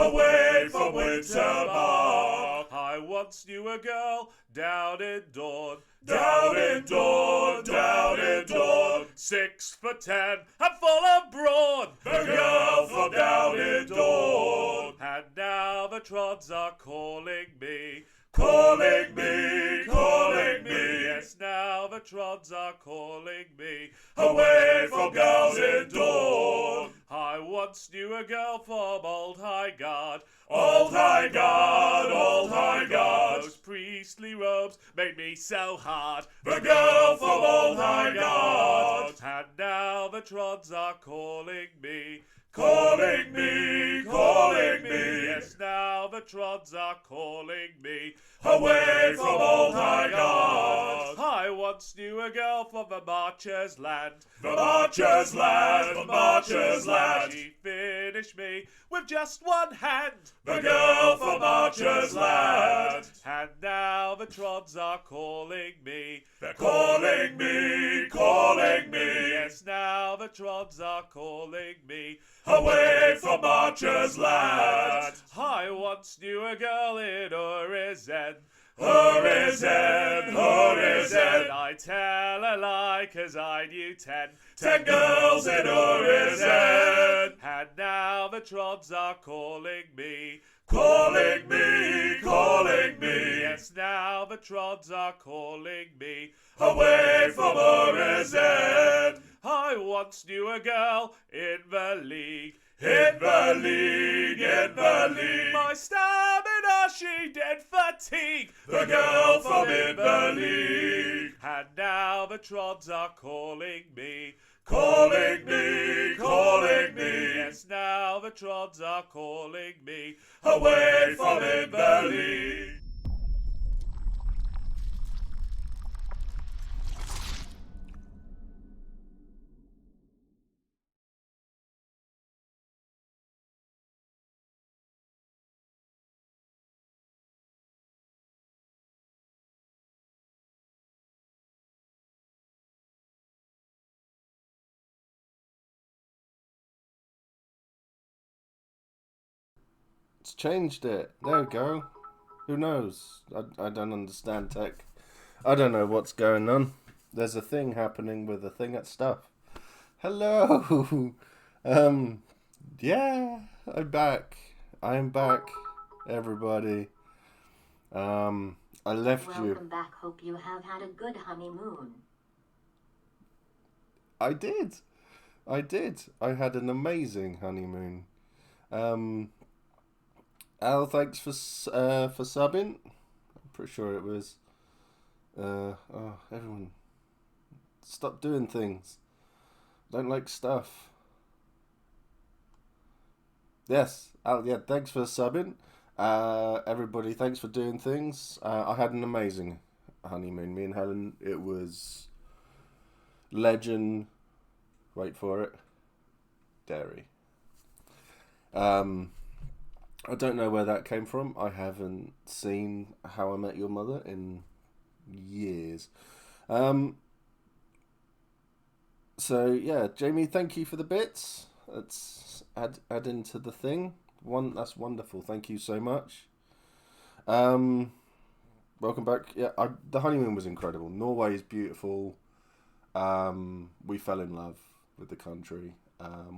away from Wintermark. I once knew a girl down in Dawn, down in Dawn, down in Dawn, 6'10" and full of brawn. The girl from down in Dawn. And now the Trods are calling me, calling me, calling me. Yes, now the Trods are calling me, away from girls in Dawn. I once knew a girl from Old Highgard, Old Highgard, Old Highgard. Those priestly robes made me so hard. The girl from Old Highgard. And now the Trods are calling me, calling me, calling me. Yes, now the Trods are calling me, away from Old Highgard. I once knew a girl from the Marcher's Land, the Marcher's Land, the Marcher's Land. She finished me with just one hand. The girl from Marcher's Land. And now the Trods are calling me, they're calling me, calling me. Yes, now the Trods are calling me, away from Marcher's Land. I once knew a girl in Urizen, Urizen, Urizen. I tell a lie 'cause I knew 10 girls in Urizen. And now the Trods are calling me, calling me, calling me. Yes, now the Trods are calling me, away from Urizen. I once knew a girl in the league, in the league, in the league. My stamina she did fatigue, the girl from in the league. And now the Trods are calling me, calling me, calling me. Yes, now the Trods are calling me, away from in the league. It's changed it. There we go. Who knows? I don't understand tech. I don't know what's going on. There's a thing happening with a thing at stuff. Hello. Yeah, I'm back. I'm back, everybody. I left you. Welcome back. Hope you have had a good honeymoon. I did. I had an amazing honeymoon. Al, thanks for subbing. I'm pretty sure it was. Everyone, stop doing things. Don't like stuff. Yes, Al. Yeah, thanks for subbing. Everybody, thanks for doing things. I had an amazing honeymoon. Me and Helen. It was legend. Wait for it. Dairy. I don't know where that came from. I haven't seen How I Met Your Mother in years. So yeah, Jamie, thank you for the bits. Let's add into the thing. That's wonderful. Thank you so much. Welcome back. Yeah, the honeymoon was incredible. Norway is beautiful. We fell in love with the country.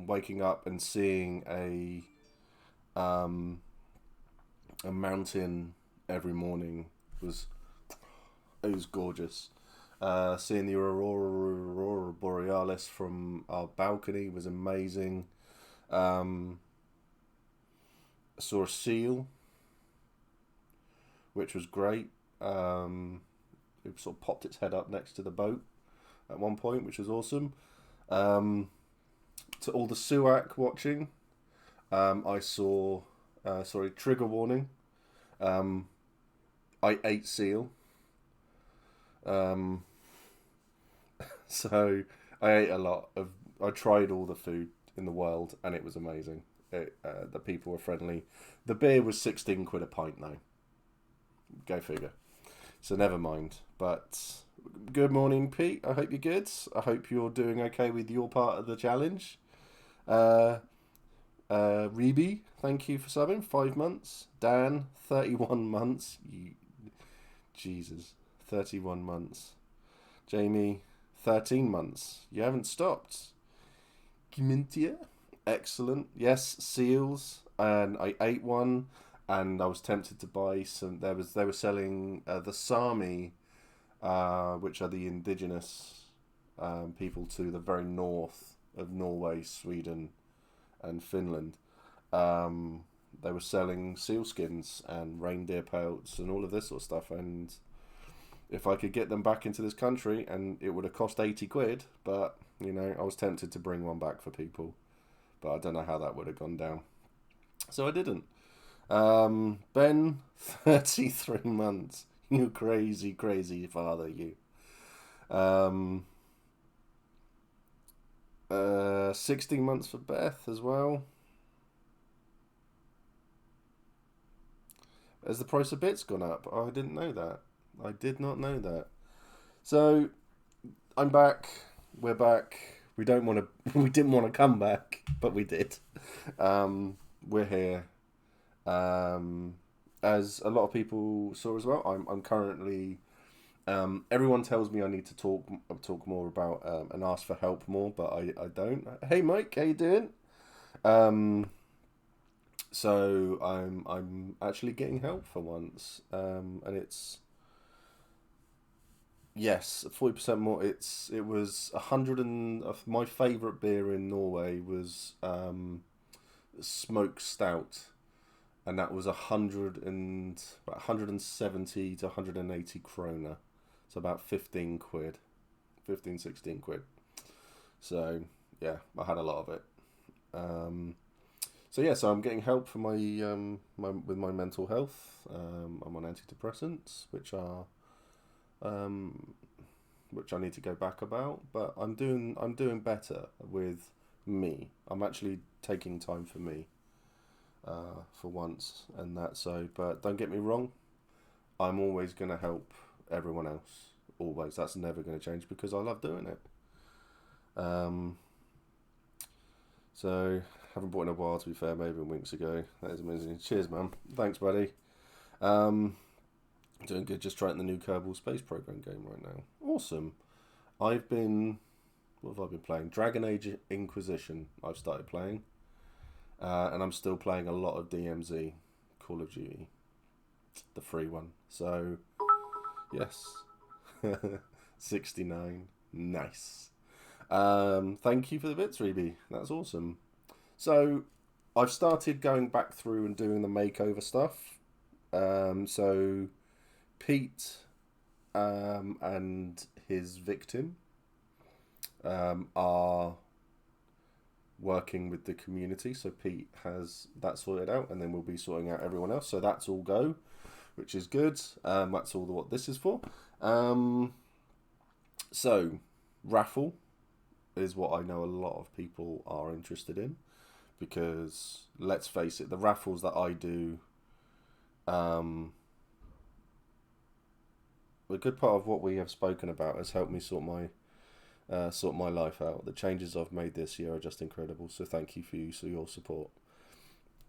Waking up and seeing a mountain every morning was gorgeous. Seeing the aurora borealis from our balcony was amazing. Saw a seal, which was great. It sort of popped its head up next to the boat at one point, which was awesome. To all the SUAC watching, I saw, trigger warning, I ate seal. So I ate a lot I tried all the food in the world and it was amazing. The people were friendly. The beer was 16 quid a pint though. Go figure. So never mind. But good morning, Pete. I hope you're good. I hope you're doing okay with your part of the challenge. Reby, thank you for subbing. 5 months. Dan, 31 months. Jesus, 31 months. Jamie, 13 months. You haven't stopped. Gimintia, excellent. Yes, seals, and I ate one, and I was tempted to buy some. They were selling the Sami, which are the indigenous people to the very north of Norway, Sweden, and Finland. They were selling sealskins and reindeer pelts and all of this sort of stuff, and if I could get them back into this country, and it would have cost 80 quid, but, you know, I was tempted to bring one back for people, but I don't know how that would have gone down. So I didn't. Ben, 33 months. You crazy, crazy father, you. 16 months for Beth as well. Has the price of bits gone up? Oh, I didn't know that. I did not know that. So, I'm back. We're back. We didn't want to come back, but we did. We're here. As a lot of people saw as well, I'm currently. Everyone tells me I need to talk more about and ask for help more, but I don't. Hey Mike, how you doing? So I'm actually getting help for once, and it's. Yes, 40% more. It was 100 and my favourite beer in Norway was smoked stout, and that was 170 to 180 kroner, so about 15 quid, 16 quid. So yeah, I had a lot of it. So I'm getting help for my with my mental health. I'm on antidepressants, which I need to go back about, but I'm doing better with me. I'm actually taking time for me, for once, and that. So, but don't get me wrong, I'm always going to help everyone else. Always, that's never going to change because I love doing it. So haven't bought in a while, to be fair. Maybe weeks ago. That is amazing. Cheers, man. Thanks, buddy. Doing good, just trying the new Kerbal Space Program game right now. Awesome. What have I been playing? Dragon Age Inquisition I've started playing. And I'm still playing a lot of DMZ, Call of Duty. The free one. So, yes. 69. Nice. Thank you for the bits, Reby. That's awesome. So, I've started going back through and doing the makeover stuff. So... Pete and his victim are working with the community. So Pete has that sorted out, and then we'll be sorting out everyone else. So that's all go, which is good. That's all what this is for. So raffle is what I know a lot of people are interested in, because let's face it, the raffles that I do, a good part of what we have spoken about has helped me sort my life out. The changes I've made this year are just incredible. So thank you for your support.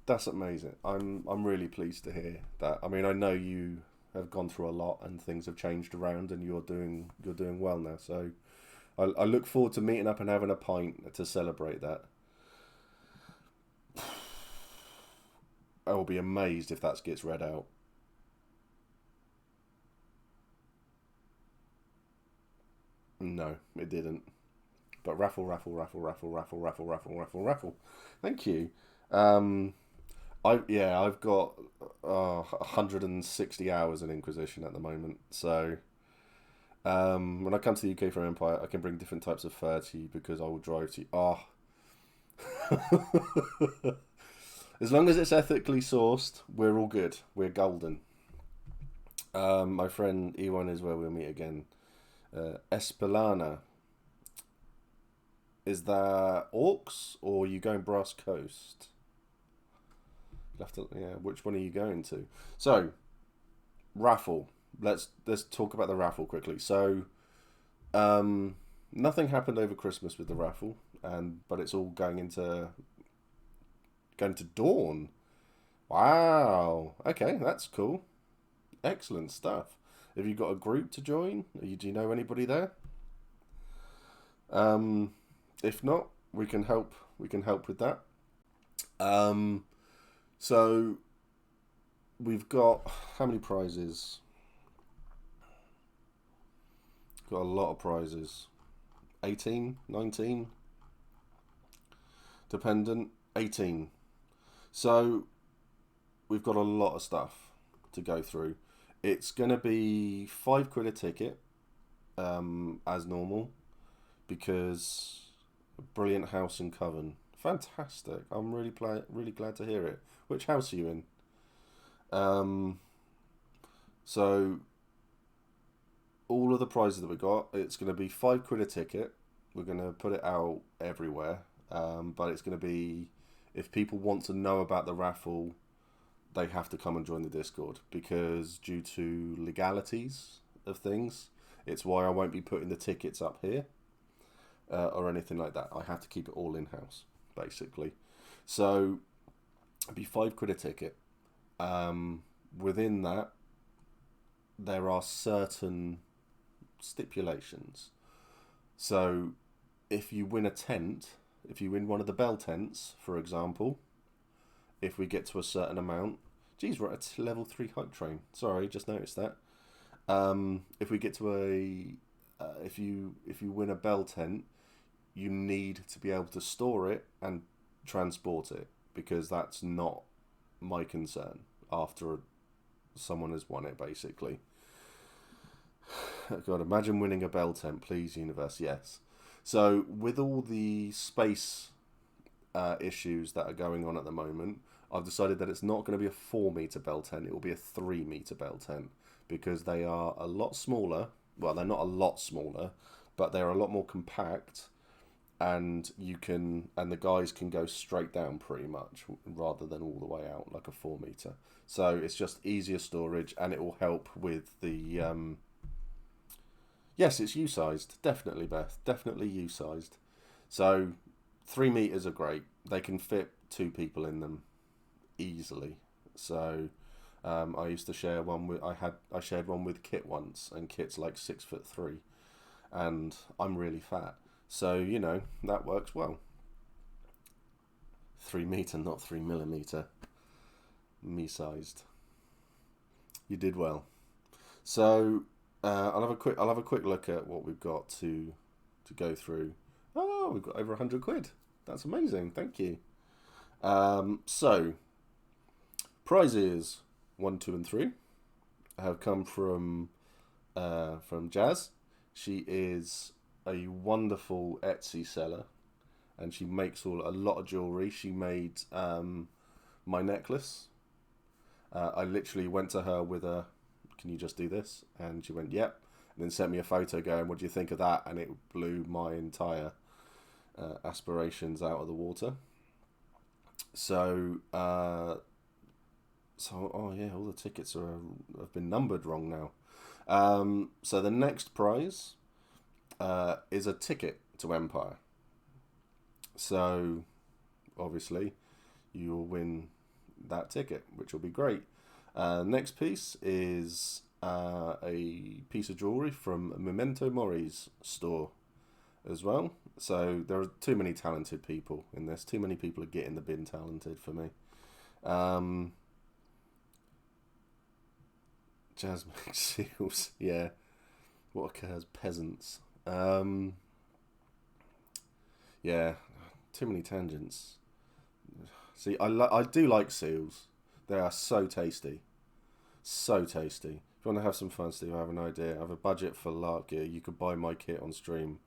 That's amazing. I'm really pleased to hear that. I mean, I know you have gone through a lot and things have changed around, and you're doing well now. So I look forward to meeting up and having a pint to celebrate that. I will be amazed if that gets read out. No, it didn't. But raffle. Thank you. I've got 160 hours in Inquisition at the moment. So when I come to the UK for Empire, I can bring different types of fur to you, because I will drive to you. As long as it's ethically sourced, we're all good. We're golden. My friend Ewan is where we'll meet again. Espelana. Is that Orcs, or are you going Brass Coast? You'll have to, which one are you going to? So, raffle. Let's talk about the raffle quickly. So, nothing happened over Christmas with the raffle, but it's all going into Going to Dawn. Wow. Okay, that's cool. Excellent stuff. Have you got a group to join? Do you know anybody there? If not, we can help. We can help with that. So we've got how many prizes? Got a lot of prizes. 18, 19. Dependent, 18. So we've got a lot of stuff to go through. It's going to be £5 a ticket, as normal, because brilliant house in Coven. Fantastic. I'm really glad to hear it. Which house are you in? So all of the prizes that we got, it's going to be £5 a ticket. We're going to put it out everywhere. But it's going to be, if people want to know about the raffle, they have to come and join the Discord, because due to legalities of things, it's why I won't be putting the tickets up here or anything like that. I have to keep it all in-house, basically. So it'd be £5 a ticket. Within that, there are certain stipulations. So if you win a tent, if you win one of the bell tents, for example, if we get to a certain amount, geez, we're at a level 3 hype train. Sorry, just noticed that. If we get to if you win a bell tent, you need to be able to store it and transport it, because that's not my concern after someone has won it, basically. God, imagine winning a bell tent, please, universe, yes. So with all the space issues that are going on at the moment, I've decided that it's not going to be a 4-meter bell tent, it will be a 3-meter bell tent, because they are a lot smaller. Well, they're not a lot smaller, but they're a lot more compact, and the guys can go straight down pretty much, rather than all the way out like a 4-meter. So it's just easier storage, and it will help with the yes, it's U-sized, definitely, Beth, definitely U-sized. So 3 meters are great. They can fit 2 people in them easily. So I used to share one with I shared one with Kit once, and Kit's like 6'3", and I'm really fat. So, you know, that works well. 3 meter, not 3 millimeter. Me-sized. You did well. So I'll have a quick look at what we've got to go through. Oh, we've got over £100. That's amazing. Thank you. So prizes 1, 2, and 3 have come from Jazz. She is a wonderful Etsy seller, and she makes a lot of jewelry. She made my necklace. I literally went to her with a, "Can you just do this?" And she went, "Yep." And then sent me a photo going, "What do you think of that?" And it blew my entire aspirations out of the water. So, oh yeah, all the tickets have been numbered wrong now. So the next prize is a ticket to Empire. So, obviously, you'll win that ticket, which will be great. Next piece is a piece of jewelry from Memento Mori's store as well. So there are too many talented people in this. Too many people are getting the bin talented for me. Jazz makes seals. Yeah. What occurs? Peasants. Yeah. Too many tangents. See, I do like seals. They are so tasty. So tasty. If you want to have some fun, Steve, I have an idea. I have a budget for LARP gear. You could buy my kit on stream.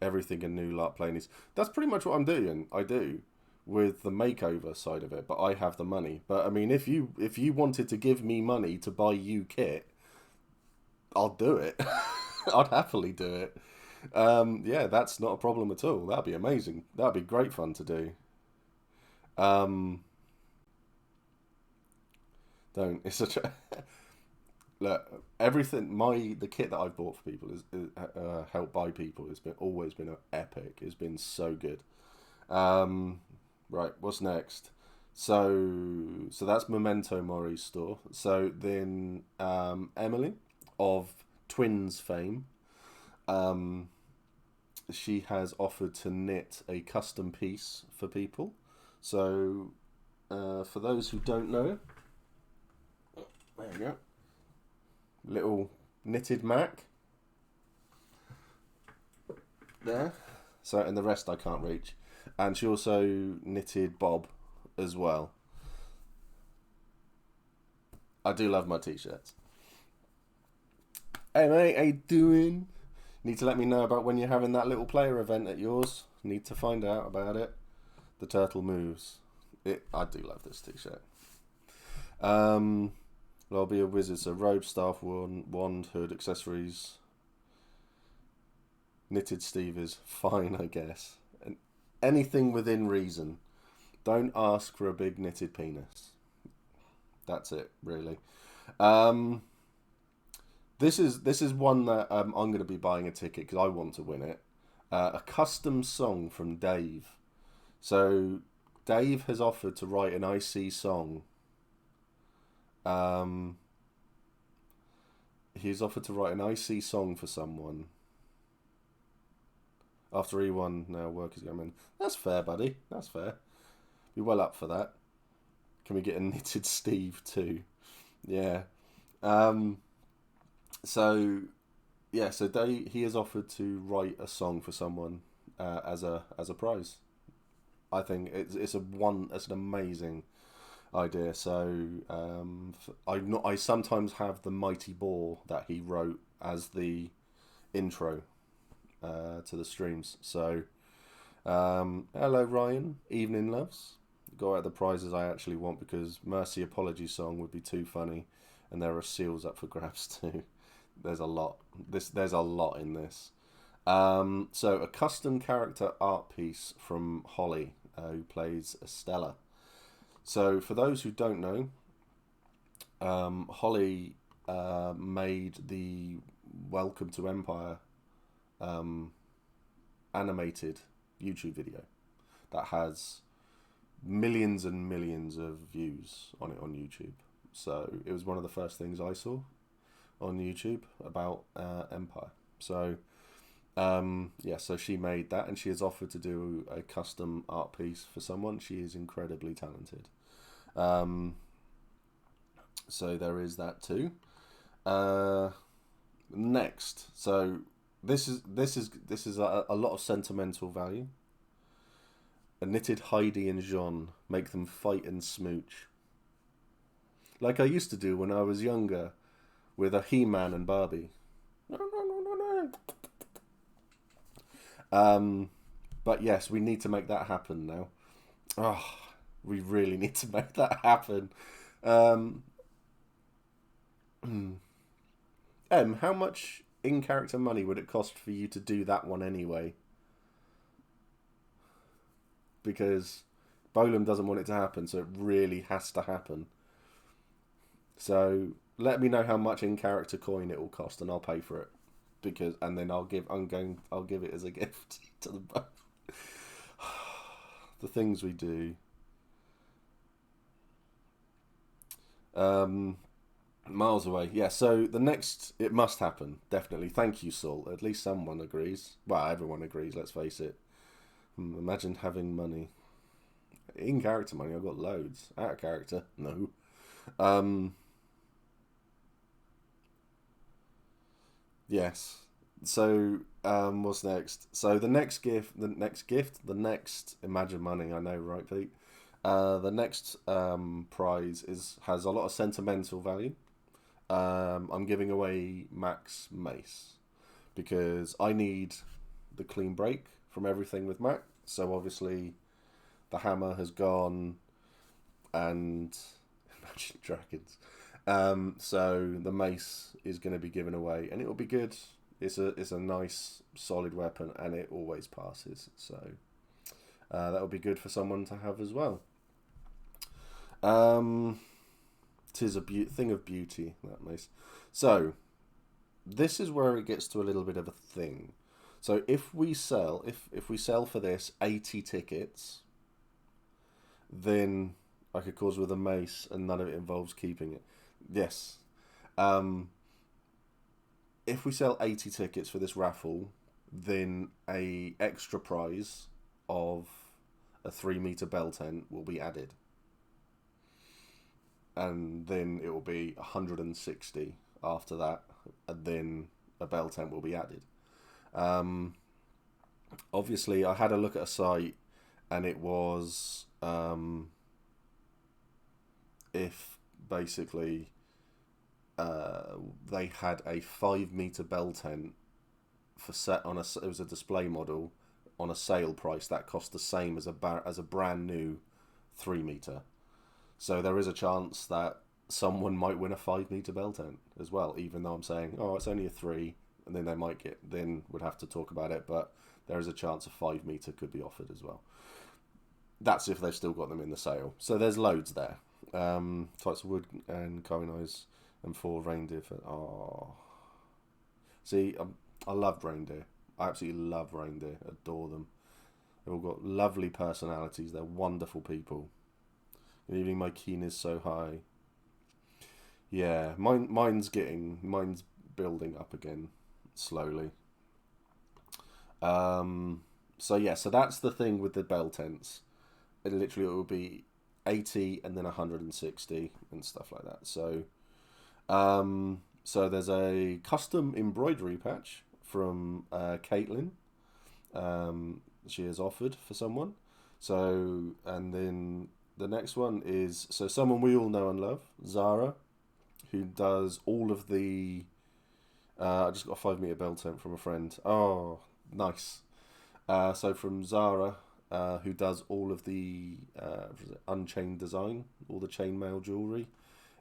Everything a new LARP plane is. That's pretty much what I'm doing. I do with the makeover side of it, but I have the money. But I mean, if you wanted to give me money to buy you kit, I'll do it. I'd happily do it. Yeah, that's not a problem at all. That'd be amazing. That'd be great fun to do. Don't. It's such a look. Everything the kit that I've bought for people is helped by people. It's always been epic. It's been so good. Right. What's next? So that's Memento Mori's store. So then Emily of Twins fame, she has offered to knit a custom piece for people. So for those who don't know, there you go, little knitted Mac there. So, and the rest I can't reach. And she also knitted Bob as well. I do love my t-shirts. Hey mate, how you doing? Need to let me know about when you're having that little player event at yours. Need to find out about it. The turtle moves. I do love this t-shirt. I'll be a wizard. So robe, staff, wand, hood, accessories. Knitted Steve is fine, I guess. And anything within reason. Don't ask for a big knitted penis. That's it, really. This is one that I'm going to be buying a ticket because I want to win it. A custom song from Dave. So Dave has offered to write an IC song. He's offered to write an IC song for someone. After E1, now work is going in. That's fair, buddy. That's fair. Be well up for that. Can we get a knitted Steve too? Yeah. So he has offered to write a song for someone as a prize. I think it's an amazing idea. So I sometimes have the Mighty Boar that he wrote as the intro to the streams. So hello Ryan, evening loves. Got out the prizes I actually want because Mercy Apology Song would be too funny, and there are seals up for grabs too. There's a lot. There's a lot in this. So a custom character art piece from Holly, who plays Estella. So for those who don't know, Holly made the Welcome to Empire animated YouTube video that has millions and millions of views on it on YouTube. So it was one of the first things I saw on YouTube about Empire. So so she made that, and she has offered to do a custom art piece for someone. She is incredibly talented. So there is that too. Next, so this is a lot of sentimental value. A knitted Heidi and Jean, make them fight and smooch, like I used to do when I was younger, with a He-Man and Barbie. But yes, we need to make that happen now. Oh, we really need to make that happen. How much in-character money would it cost for you to do that one anyway? Because Bolam doesn't want it to happen, so it really has to happen. So let me know how much in-character coin it will cost, and I'll pay for it. And then I'll give it as a gift to them both. The things we do. Miles away. Yeah, so the next, it must happen, definitely. Thank you, Saul. At least someone agrees. Well, everyone agrees, let's face it. Imagine having money. In character money, I've got loads. Out of character, no. Yes. So, what's next? So the next Imagine money, I know, right, Pete? The next prize has a lot of sentimental value. I'm giving away Mac's mace because I need the clean break from everything with Mac. So obviously the hammer has gone, and Imagine Dragons. So the mace is going to be given away, and it will be good. It's a nice solid weapon, and it always passes. So that will be good for someone to have as well. 'Tis a thing of beauty, that mace. So this is where it gets to a little bit of a thing. So if we sell for this 80 tickets, then I could cause with a mace, and none of it involves keeping it. Yes. If we sell 80 tickets for this raffle, then a extra prize of a 3-meter bell tent will be added. And then it will be 160 after that, and then a bell tent will be added. Obviously, I had a look at a site, and it was if basically they had a 5-meter bell tent for set on it was a display model on a sale price that cost the same as a brand new 3-meter. So there is a chance that someone might win a 5-meter bell tent as well, even though I'm saying, oh, it's only a 3, and then they might then we'd have to talk about it, but there is a chance a 5-meter could be offered as well. That's if they've still got them in the sale. So there's loads there. Types of wood and carving eyes and 4 reindeer. See, I love reindeer. I absolutely love reindeer. Adore them. They've all got lovely personalities. They're wonderful people. Good evening, my keen is so high. Yeah, mine's building up again slowly. So that's the thing with the bell tents. It will be 80 and then 160 and stuff like that. So there's a custom embroidery patch from Caitlin. She has offered for someone. So, and then the next one is someone we all know and love, Zara, who does all of the. I just got a 5-meter bell tent from a friend. Oh, nice. So from Zara, who does all of the Unchained design, all the chainmail jewellery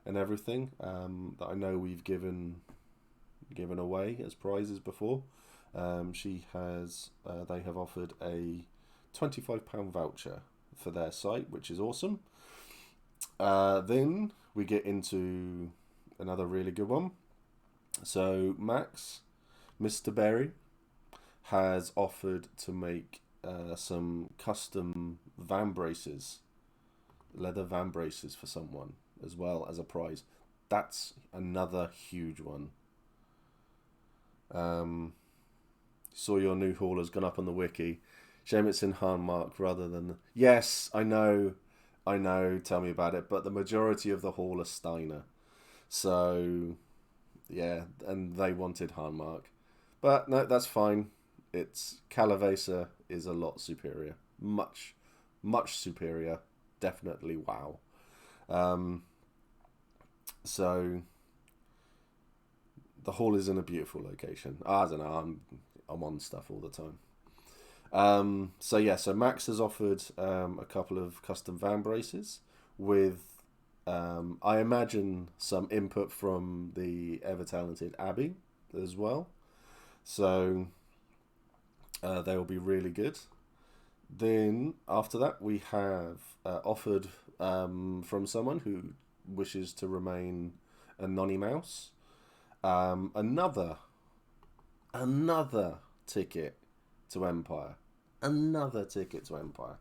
and everything that I know we've given away as prizes before. They have offered a £25 voucher for their site, which is awesome. Then we get into another really good one. So Max, Mr. Berry, has offered to make some custom van braces, leather van braces for someone as well as a prize. That's another huge one. Saw your new haul has gone up on the wiki. Shame it's in Hanmark rather than... Yes, I know, tell me about it, but the majority of the haul are Steiner. So, yeah, and they wanted Hanmark. But no, that's fine. It's Calavesa is a lot superior. Much, much superior. Definitely wow. So, the hall is in a beautiful location. I don't know, I'm on stuff all the time. So Max has offered a couple of custom van braces with, I imagine, some input from the ever-talented Abby as well. So they will be really good. Then after that we have offered from someone who wishes to remain a nonny mouse another ticket to Empire. Another ticket to Empire.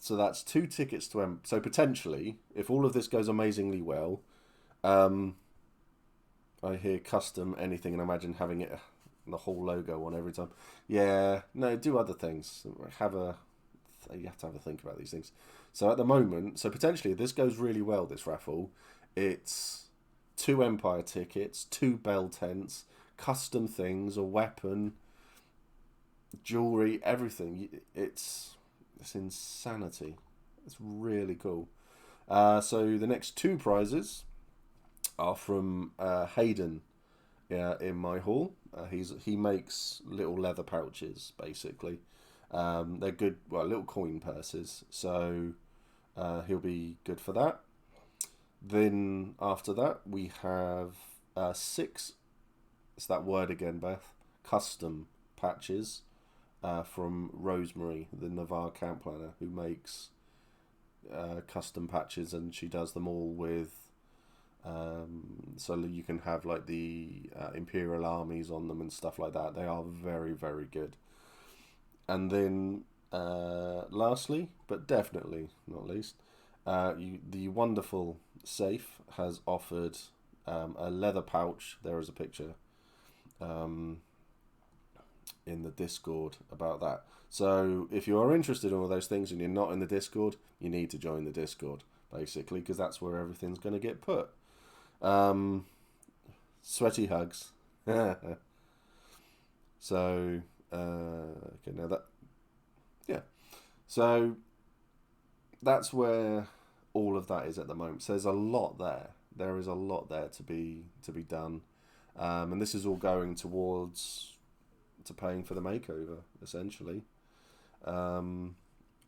So that's 2 tickets to Empire. So potentially, if all of this goes amazingly well, I hear custom anything and imagine having it the whole logo on every time. Yeah, no, do other things. You have to have a think about these things. So at the moment, potentially if this goes really well, this raffle, it's 2 Empire tickets, 2 bell tents, custom things, a weapon, jewelry, everything. It's insanity. It's really cool. So the next 2 prizes are from Hayden in my hall. He makes little leather pouches, basically. They're good, little coin purses. So he'll be good for that. Then after that we have 6. It's that word again, Beth. Custom patches from Rosemary, the Navarre camp planner, who makes custom patches, and she does them all with so you can have like the Imperial armies on them and stuff like that. They are very, very good. And then lastly, but definitely not least, the wonderful Safe has offered a leather pouch. There is a picture in the Discord about that. So if you are interested in all those things and you're not in the Discord, you need to join the Discord, basically, because that's where everything's going to get put. Sweaty hugs. So, okay, now that, yeah. So that's where all of that is at the moment. So there's a lot there. There is a lot there to be done, and this is all going towards paying for the makeover, essentially. I'm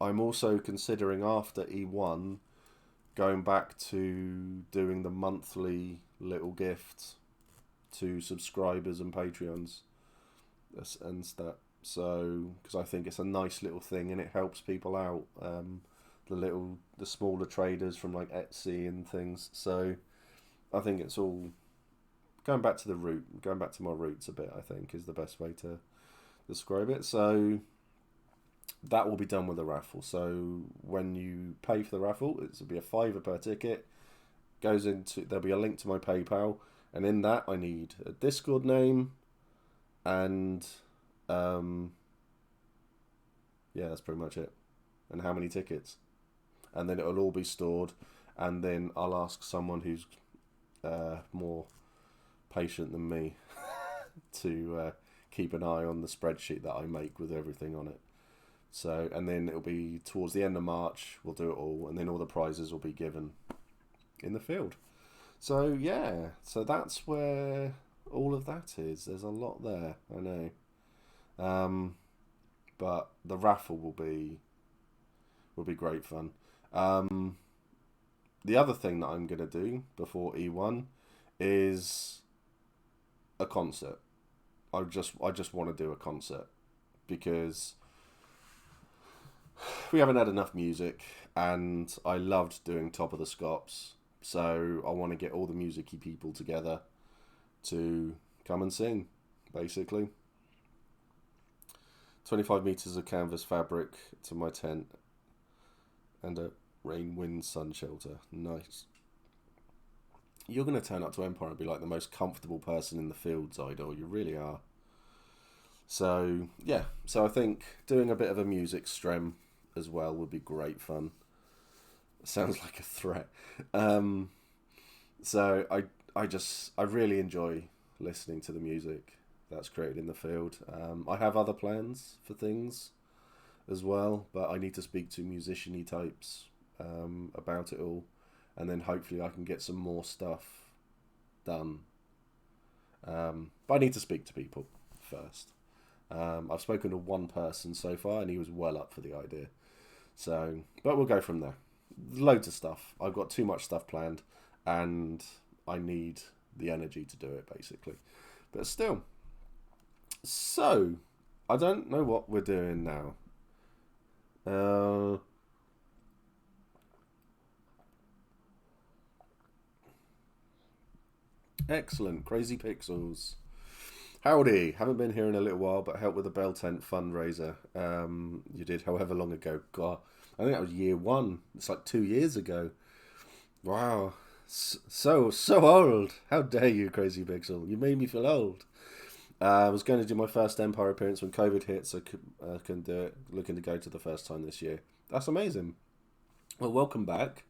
also considering after E1 going back to doing the monthly little gifts to subscribers and Patreons and stuff. So, because I think it's a nice little thing and it helps people out. The smaller traders from like Etsy and things. So, I think it's all going back to my roots a bit. I think is the best way to describe it. So, that will be done with the raffle. So, when you pay for the raffle, it'll be a £5 per ticket. There'll be a link to my PayPal, and in that I need a Discord name, and yeah, that's pretty much it. And how many tickets, and then it'll all be stored, and then I'll ask someone who's more patient than me to keep an eye on the spreadsheet that I make with everything on it. So, and then it'll be towards the end of March, we'll do it all, and then all the prizes will be given in the field. So yeah, so that's where all of that is. There's a lot there, I know. But the raffle will be great fun. The other thing that I'm gonna do before E1 is a concert. I just want to do a concert because we haven't had enough music, and I loved doing Top of the Scops. So I want to get all the music-y people together to come and sing, basically. 25 metres of canvas fabric to my tent and a rain, wind, sun shelter. Nice. You're going to turn up to Empire and be like the most comfortable person in the fields, Idol. You really are. So, yeah. So I think doing a bit of a music strem as well would be great fun. Sounds like a threat. So I really enjoy listening to the music that's created in the field. I have other plans for things as well, but I need to speak to musician-y types about it all, and then hopefully I can get some more stuff done. But I need to speak to people first. I've spoken to one person so far, and he was well up for the idea. So, but we'll go from there. Loads of stuff. I've got too much stuff planned, and I need the energy to do it, basically. But still. So, I don't know what we're doing now. Excellent. Crazy Pixels. Howdy. Haven't been here in a little while, but helped with the Bell Tent fundraiser. You did however long ago. God, I think that was year 1. It's like 2 years ago. Wow. So old. How dare you, Crazy Pixel. You made me feel old. I was going to do my first Empire appearance when COVID hit, so I couldn't do it. Looking to go to the first time this year. That's amazing. Well, welcome back.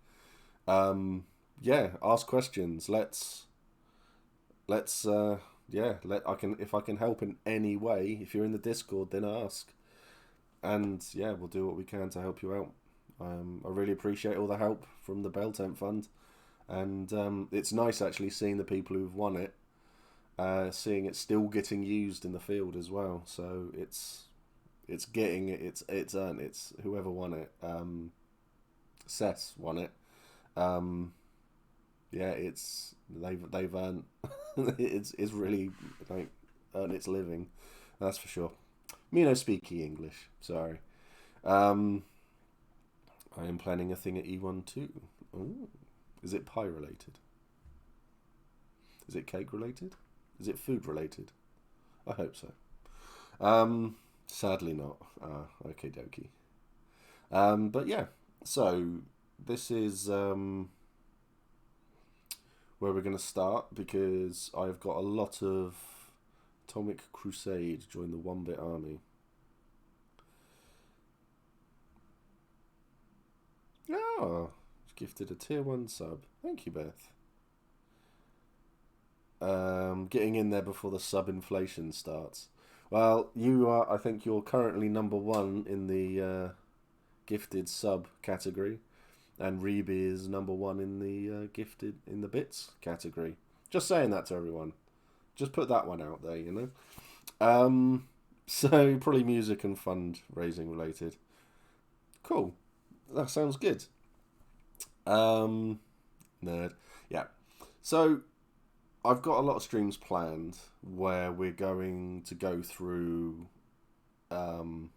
Yeah, ask questions. If I can help in any way, if you're in the Discord, then ask. And yeah, we'll do what we can to help you out. I really appreciate all the help from the Bell Tent Fund. And it's nice actually seeing the people who've won it, seeing it still getting used in the field as well. So it's earned. It's whoever won it. Sess won it. Yeah, they've earned. it's really like earned its living. That's for sure. Me no speaky English. Sorry. I am planning a thing at E1 too. Ooh. Is it pie related? Is it cake related? Is it food related? I hope so. Sadly not. Okay, dokie. But yeah. So this is where we're going to start, because I've got a lot of Atomic Crusade join the 1-bit army. Oh, gifted a tier 1 sub. Thank you, Beth. Getting in there before the sub inflation starts. Well, you are. I think you're currently number 1 in the gifted sub category, and Reeby is number 1 in the gifted in the bits category. Just saying that to everyone. Just put that one out there, you know. So probably music and fundraising related. Cool. That sounds good. Nerd. Yeah. So I've got a lot of streams planned where we're going to go through all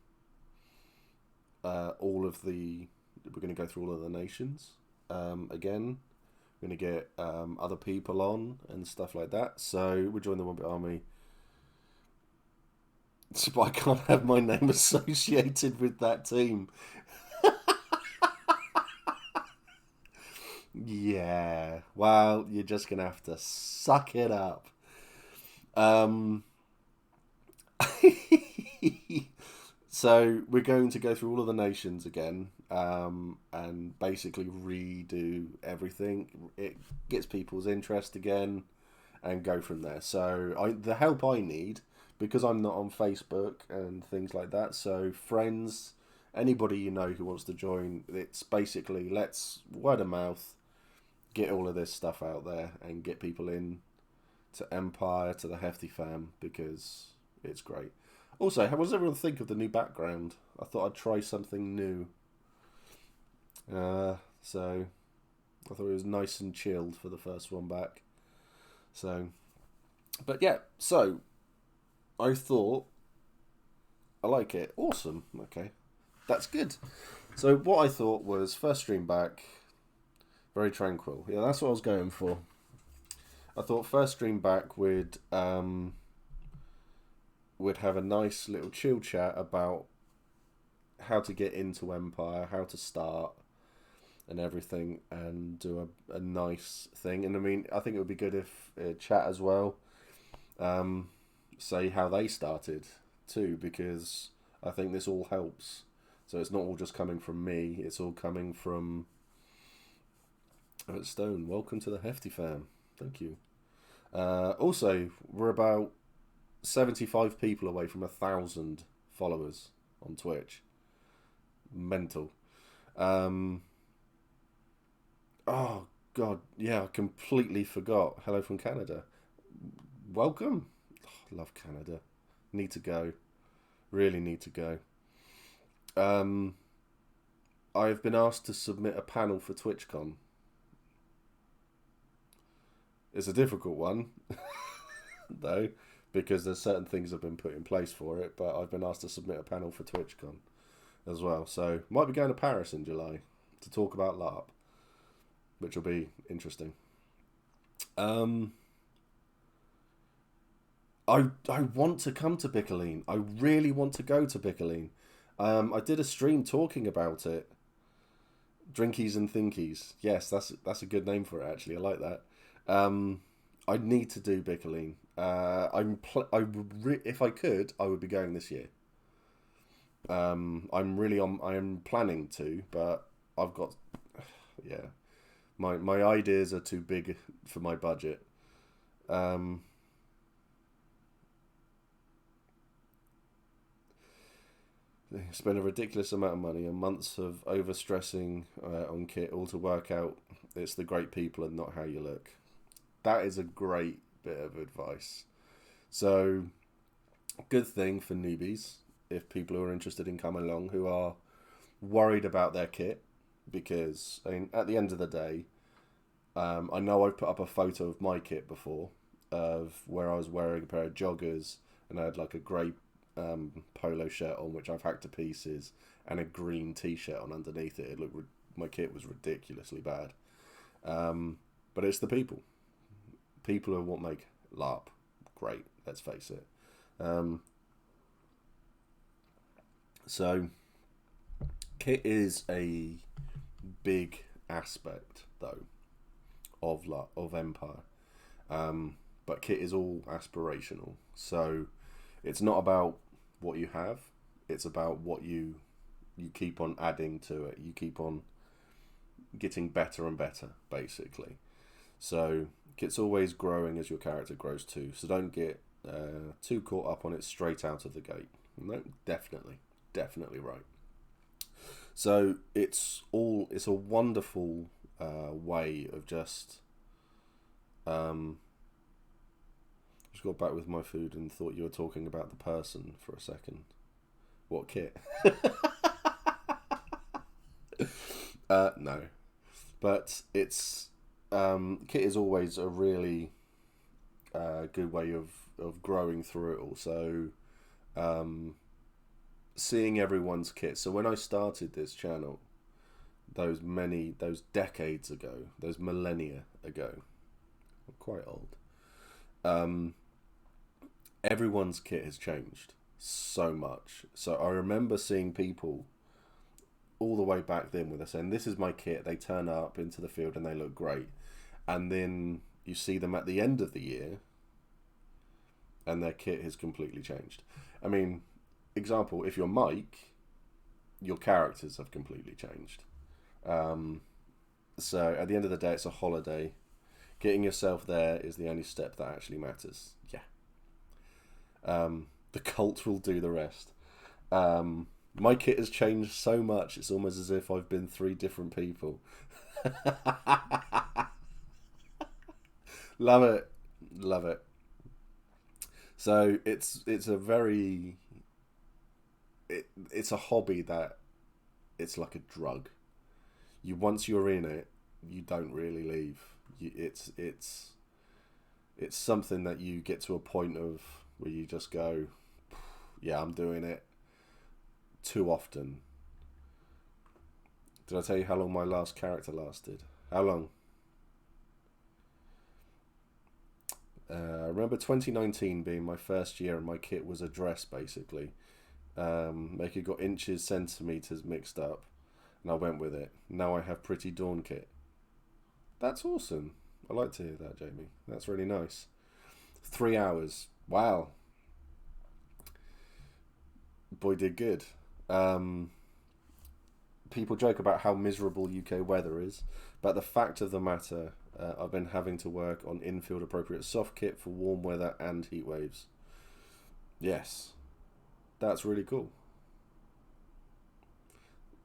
of the nations again. We're going to get other people on and stuff like that. So we'll join the 1-bit army. But I can't have my name associated with that team. Yeah, well, you're just gonna have to suck it up. So we're going to go through all of the nations again, and basically redo everything. It gets people's interest again, and go from there. So the help I need, because I'm not on Facebook and things like that. So friends, anybody you know who wants to join, it's basically let's word of mouth. Get all of this stuff out there and get people in to Empire, to the Hefty fam, because it's great. Also, how does everyone think of the new background? I thought I'd try something new. So I thought it was nice and chilled for the first one back. So, but yeah, so I thought I like it. Awesome. Okay, that's good. So what I thought was first stream back. Very tranquil. Yeah, that's what I was going for. I thought first stream back would have a nice little chill chat about how to get into Empire, how to start, and everything, and do a nice thing. And I mean, I think it would be good if chat as well, say how they started too, because I think this all helps. So it's not all just coming from me; it's all coming from Stone. Welcome to the Hefty fam. Thank you. Also, we're about 75 people away from 1,000 followers on Twitch. Mental. Oh god, yeah, I completely forgot. Hello from Canada. Welcome. Oh, love Canada. Need to go. Really need to go. I've been asked to submit a panel for TwitchCon. It's a difficult one, though, because there's certain things that have been put in place for it, but I've been asked to submit a panel for TwitchCon as well. So, might be going to Paris in July to talk about LARP, which will be interesting. I want to come to Bickerleen. I really want to go to Bickerleen. I did a stream talking about it. Drinkies and Thinkies. Yes, that's a good name for it, actually. I like that. I need to do Bickerleen. If I could, I would be going this year. I am planning to, but I've got, yeah, my ideas are too big for my budget. Spend a ridiculous amount of money and months of overstressing on kit, all to work out it's the great people and not how you look. That is a great bit of advice. So, good thing for newbies, if people who are interested in coming along who are worried about their kit, because I mean, at the end of the day, I know I've put up a photo of my kit before, of where I was wearing a pair of joggers and I had like a grey polo shirt on, which I've hacked to pieces, and a green t-shirt on underneath it. My kit was ridiculously bad. But it's the people are what make LARP great, let's face it. So kit is a big aspect though of Empire. But kit is all aspirational, so it's not about what you have, it's about what you keep on adding to it. You keep on getting better and better, basically. So kit's always growing as your character grows too, so don't get too caught up on it straight out of the gate. No, definitely right. So it's a wonderful way of just got back with my food and thought you were talking about the person for a second. What, kit? No, but it's kit is always a really good way of growing through it all. So seeing everyone's kit. So when I started this channel, those decades ago, those millennia ago, I'm quite old. Everyone's kit has changed so much. So I remember seeing people all the way back then where they're saying, this is my kit. They turn up into the field and they look great. And then you see them at the end of the year and their kit has completely changed. I mean, example, if you're Mike, your characters have completely changed. So at the end of the day, it's a holiday. Getting yourself there is the only step that actually matters. Yeah. The cult will do the rest. My kit has changed so much, it's almost as if I've been 3 different people. Love it. So it's a very... It's a hobby that it's like a drug. Once you're in it, you don't really leave. It's something that you get to a point of where you just go, yeah, I'm doing it too often. Did I tell you how long my last character lasted? How long? I remember 2019 being my first year and my kit was a dress, basically. It got inches, centimetres mixed up, and I went with it. Now I have Pretty Dawn kit. That's awesome. I like to hear that, Jamie. That's really nice. 3 hours. Wow. Boy did good. People joke about how miserable UK weather is, but the fact of the matter, I've been having to work on infield appropriate soft kit for warm weather and heat waves. Yes. That's really cool.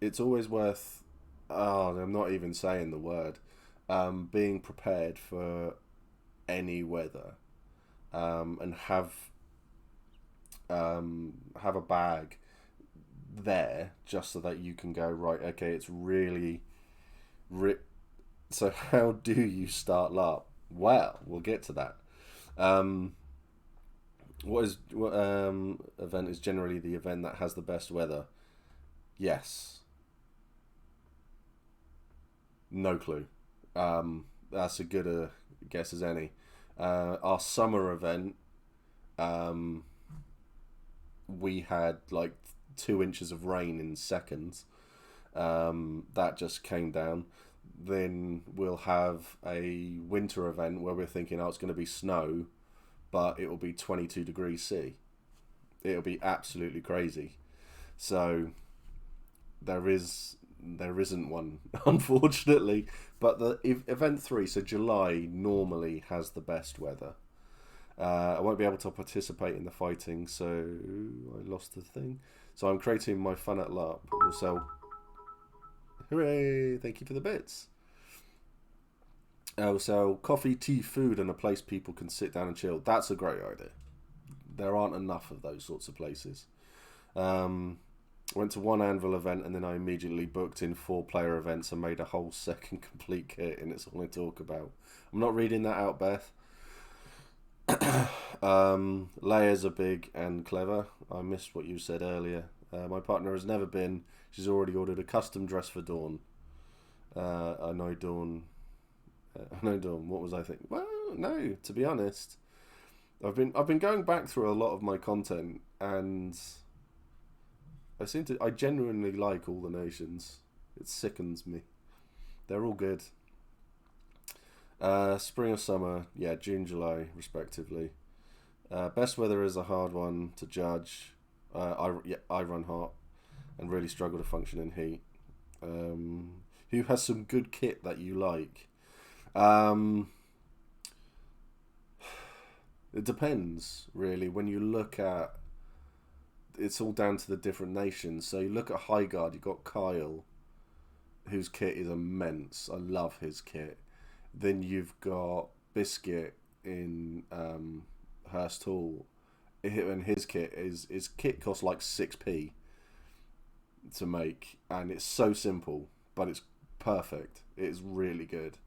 It's always worth... Oh, I'm not even saying the word. Being prepared for any weather, and have a bag there just so that you can go, right, okay, it's really so how do you start LARP? Well, we'll get to that. What event is generally the event that has the best weather? Yes. No clue. That's a good guess as any. Our summer event, we had like 2 inches of rain in seconds. That just came down. Then we'll have a winter event where we're thinking, oh, it's going to be snow, but it will be 22 degrees C. It'll be absolutely crazy. So there isn't one, unfortunately. But the event 3, so July, normally has the best weather. I won't be able to participate in the fighting, so I lost the thing. So I'm creating my Fun at LARP. We'll sell... Hooray! Thank you for the bits. We'll sell coffee, tea, food, and a place people can sit down and chill. That's a great idea. There aren't enough of those sorts of places. Went to one Anvil event and then I immediately booked in 4-player events and made a whole second complete kit, and it's all I talk about. I'm not reading that out, Beth. Layers are big and clever. I missed what you said earlier. My partner has never been. She's already ordered a custom dress for Dawn. I know Dawn. What was I thinking? Well, no. To be honest, I've been going back through a lot of my content, and I genuinely like all the nations. It sickens me. They're all good. Spring or summer, yeah, June, July, respectively. Best weather is a hard one to judge. I run hot and really struggle to function in heat. Who has some good kit that you like? It depends, really. When you look at, it's all down to the different nations. So you look at Highguard, you've got Kyle, whose kit is immense. I love his kit. Then you've got Biscuit in Hurst Hall, and his kit costs like 6p to make, and it's so simple, but it's perfect. It's really good,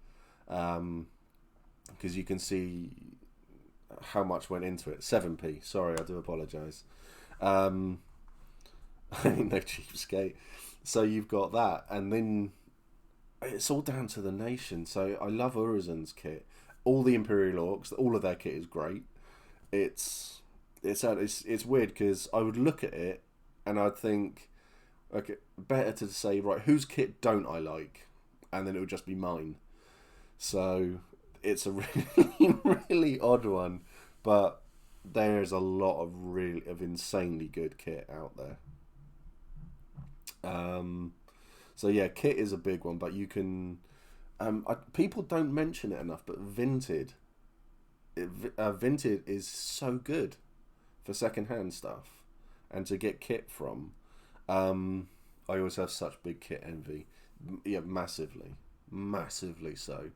because you can see how much went into it. 7p. Sorry, I do apologise. I mean, no cheapskate. So you've got that, and then it's all down to the nation. So I love Urizen's kit. All the Imperial Orcs, all of their kit is great. It's weird because I would look at it and I'd think, okay, better to say, right, whose kit don't I like, and then it would just be mine. So it's a really really odd one, but there's a lot of insanely good kit out there. So yeah, kit is a big one, but you can. People don't mention it enough, but Vinted is so good for secondhand stuff and to get kit from. I always have such big kit envy. Yeah, massively so.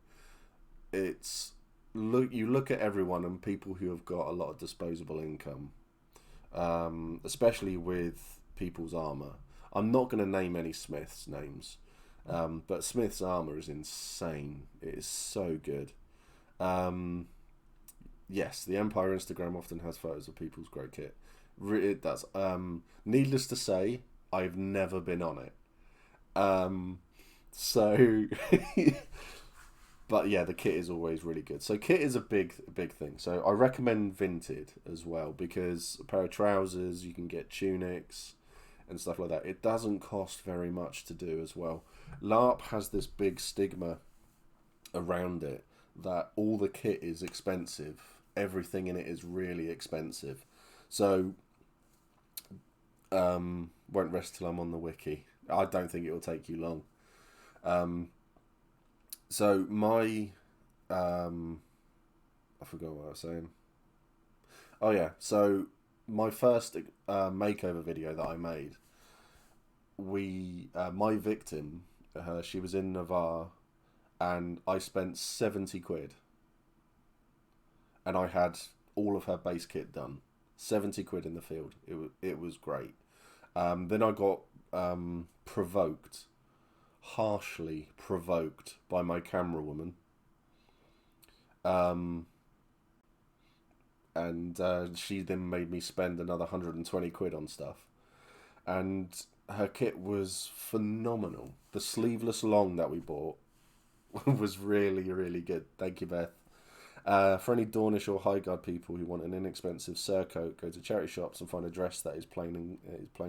You look at everyone and people who have got a lot of disposable income, especially with people's armor. I'm not going to name any Smiths names, but Smith's armor is insane. It is so good. Yes, the Empire Instagram often has photos of people's great kit. It does. Needless to say, I've never been on it. So, but yeah, the kit is always really good. So kit is a big thing. So I recommend Vinted as well, because a pair of trousers, you can get tunics and stuff like that. It doesn't cost very much to do as well. LARP has this big stigma around it that all the kit is expensive. Everything in it is really expensive. So, won't rest till I'm on the wiki. I don't think it will take you long. So my, I forgot what I was saying. Oh yeah, so my first makeover video that I made, my victim, she was in Navarre, and I spent 70 quid, and I had all of her base kit done. 70 quid in the field. It was great. Then I got harshly provoked by my camera woman. And she then made me spend another 120 quid on stuff. And her kit was phenomenal. The sleeveless long that we bought was really, really good. Thank you, Beth. For any Dornish or Highguard people who want an inexpensive surcoat, go to charity shops and find a dress that is plain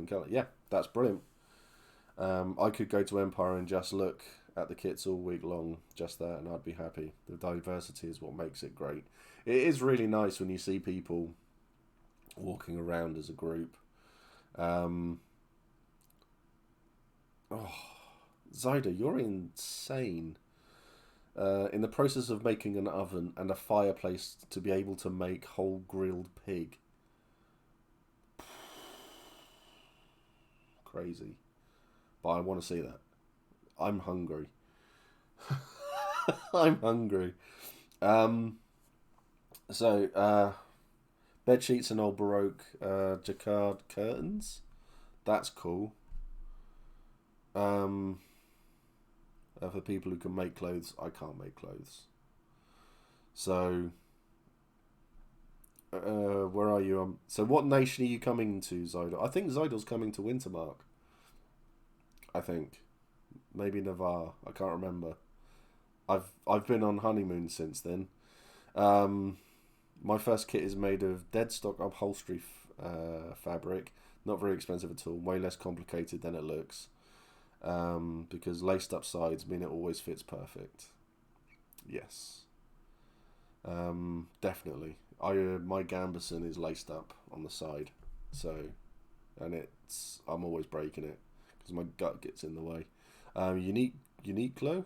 colour. Yeah, that's brilliant. I could go to Empire and just look at the kits all week long, just that, and I'd be happy. The diversity is what makes it great. It is really nice when you see people walking around as a group. Zyda, you're insane. In the process of making an oven and a fireplace to be able to make whole grilled pig. Crazy. But I want to see that. I'm hungry. I'm hungry. So, bed sheets and old Baroque jacquard curtains. That's cool. For people who can make clothes, I can't make clothes. So, where are you? So what nation are you coming to, Zydal? I think Zydal's coming to Wintermark. I think. Maybe Navarre. I can't remember. I've been on honeymoon since then. My first kit is made of dead stock upholstery fabric. Not very expensive at all. Way less complicated than it looks. because laced up sides mean it always fits perfect. Yes. Definitely. My gambeson is laced up on the side, so, and I'm always breaking it because my gut gets in the way. Uniqlo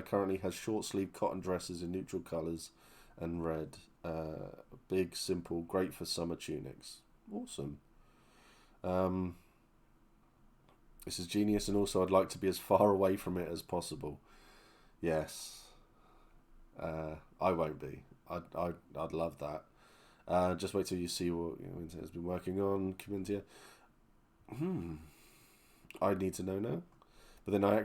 currently has short sleeve cotton dresses in neutral colours and red. Big, simple, great for summer tunics. Awesome. This is genius, and also I'd like to be as far away from it as possible. Yes. I won't be. I'd love that. Just wait till you see what Winter has been working on. Comintia. I need to know now. But then I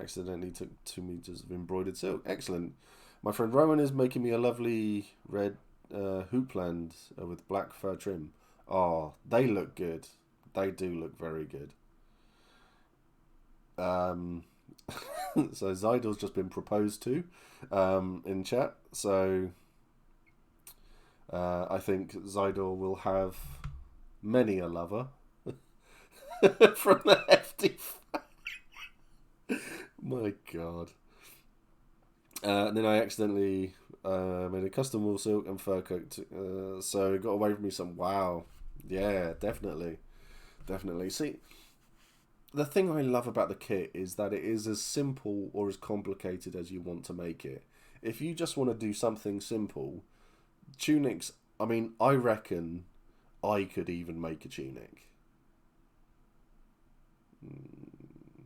accidentally took 2 meters of embroidered silk. Excellent. My friend Rowan is making me a lovely red hoopland with black fur trim. Oh, they look good. They do look very good. So Zidor's just been proposed to in chat. So I think Zidor will have many a lover from the hefty. My God. And then I accidentally made a custom wool silk and fur coat. So it got away from me some. Wow. Yeah, definitely. Definitely. See, the thing I love about the kit is that it is as simple or as complicated as you want to make it. If you just want to do something simple, tunics, I mean, I reckon I could even make a tunic.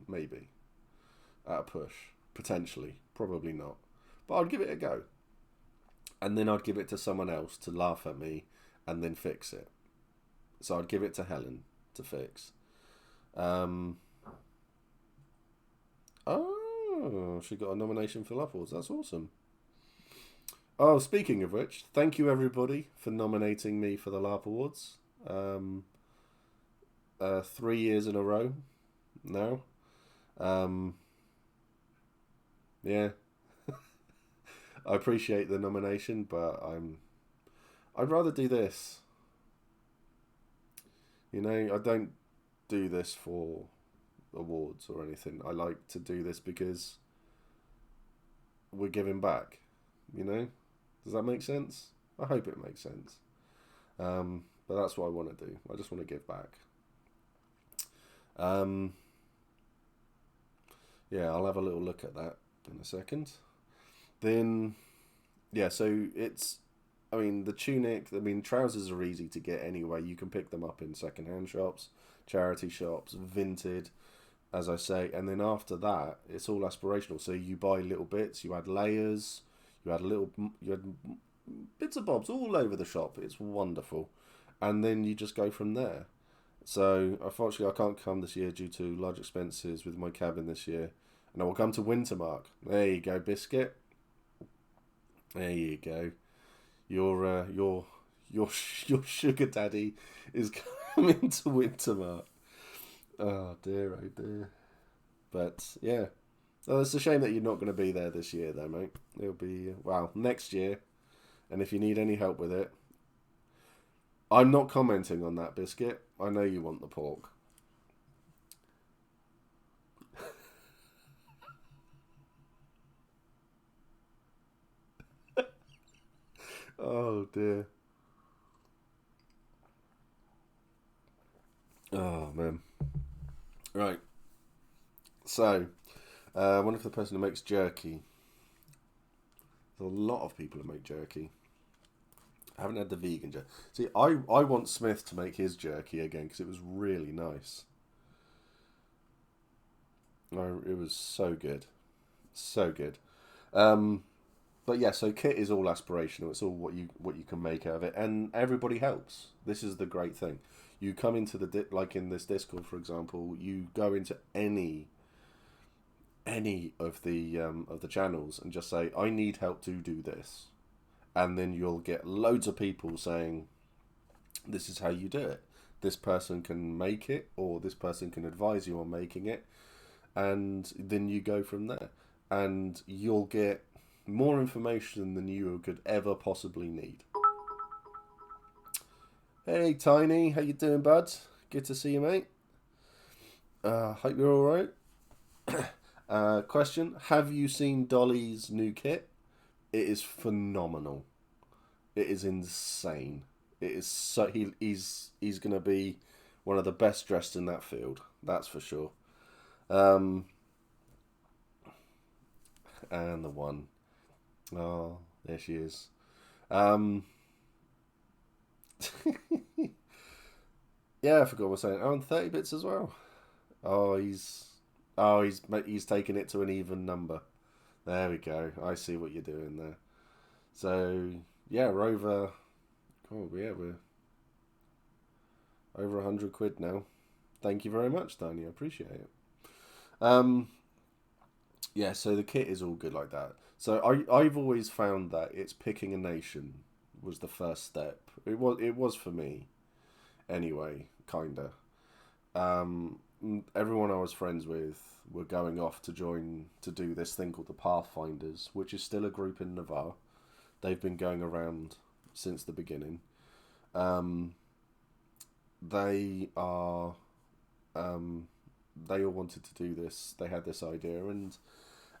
Maybe. At a push. Potentially. Probably not. But I'd give it a go. And then I'd give it to someone else to laugh at me and then fix it. So I'd give it to Helen to fix. Oh, she got a nomination for LARP Awards. That's awesome. Oh, speaking of which, thank you everybody for nominating me for the LARP Awards. 3 years in a row now. Yeah. I appreciate the nomination, but I'd rather do this. You know, I don't do this for awards or anything. I like to do this because we're giving back, you know? Does that make sense? I hope it makes sense. But that's what I want to do. I just want to give back. Yeah, I'll have a little look at that in a second. Then, yeah, so it's, I mean, the tunic, I mean, trousers are easy to get anyway. You can pick them up in second-hand shops, charity shops, Vinted, as I say. And then after that, it's all aspirational. So you buy little bits, you add layers, you add bits and bobs all over the shop. It's wonderful. And then you just go from there. So, unfortunately, I can't come this year due to large expenses with my cabin this year. And I will come to Wintermark. There you go, Biscuit. There you go. Your sugar daddy is coming to Wintermark. Oh dear, oh dear. But yeah, oh, it's a shame that you're not going to be there this year, though, mate. It'll be next year. And if you need any help with it, I'm not commenting on that, Biscuit. I know you want the pork. Oh dear. Oh man. Right. So, I wonder if the person who makes jerky. There's a lot of people who make jerky. I haven't had the vegan jerky. See, I want Smith to make his jerky again because it was really nice. It was so good. So good. But yeah, so kit is all aspirational. It's all what you can make out of it, and everybody helps. This is the great thing. You come into like in this Discord, for example, you go into any of the channels and just say, I need help to do this, and then you'll get loads of people saying, this is how you do it. This person can make it, or this person can advise you on making it, and then you go from there, and you'll get more information than you could ever possibly need. Hey Tiny, how you doing, bud? Good to see you, mate. Hope you're all right. Question: have you seen Dolly's new kit? It is phenomenal. It is insane. It is so he's gonna be one of the best dressed in that field. That's for sure. And the one. Oh, there she is. Yeah, I forgot what I was saying. Oh, and 30 bits as well. Oh, he's taking it to an even number. There we go. I see what you're doing there. So yeah, we're over. Oh yeah, we're over £100 now. Thank you very much, Tony. I appreciate it. Yeah. So the kit is all good like that. So I've always found that it's picking a nation was the first step. It was for me, anyway. Kinda. Everyone I was friends with were going off to do this thing called the Pathfinders, which is still a group in Navarre. They've been going around since the beginning. They are. They all wanted to do this. They had this idea, and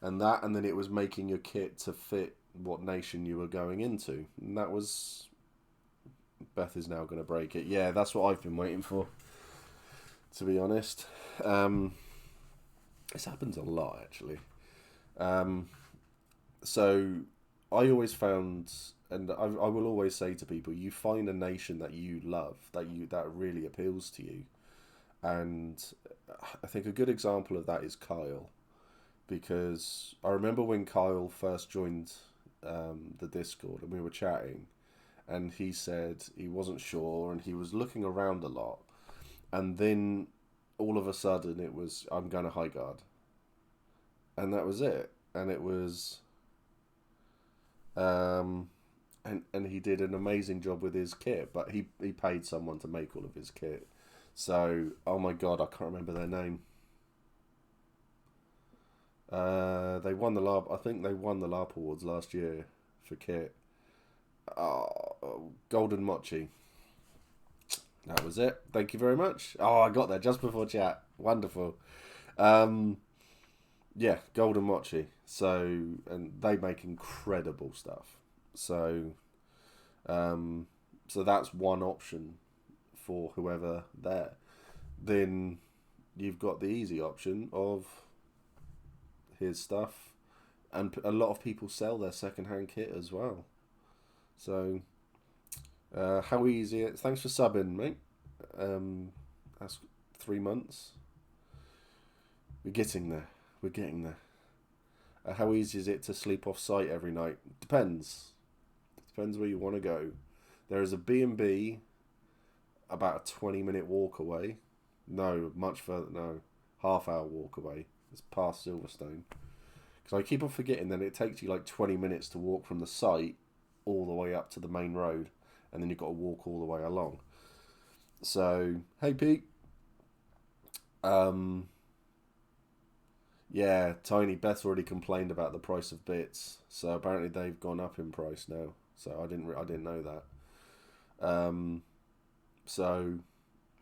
then it was making your kit to fit what nation you were going into, and that was. Beth is now going to break it. Yeah, that's what I've been waiting for. To be honest, this happens a lot actually. So I always found, and I will always say to people, you find a nation that you love, that really appeals to you, and I think a good example of that is Kyle, because I remember when Kyle first joined the Discord and we were chatting, and he said he wasn't sure and he was looking around a lot, and then all of a sudden it was, I'm going to High Guard, and that was it, and it was and he did an amazing job with his kit, but he paid someone to make all of his kit. So, oh my god, I can't remember their name. They won the LARP. I think they won the LARP awards last year for kit. Golden Mochi. That was it. Thank you very much. Oh, I got there just before chat. Wonderful. Yeah, Golden Mochi. So, and they make incredible stuff. So, so that's one option for whoever there. Then you've got the easy option of his stuff, and a lot of people sell their second-hand kit as well. So, how easy it? Thanks for subbing, mate. That's 3 months. We're getting there. We're getting there. How easy is it to sleep off site every night? Depends. Depends where you want to go. There is a B&B about a 20-minute walk away. No, much further. No, half-hour walk away. It's past Silverstone. Because I keep on forgetting that it takes you like 20 minutes to walk from the site all the way up to the main road, and then you've got to walk all the way along. So, hey Pete. Yeah, Tiny Beth already complained about the price of bits, so apparently they've gone up in price now. So I didn't know that. So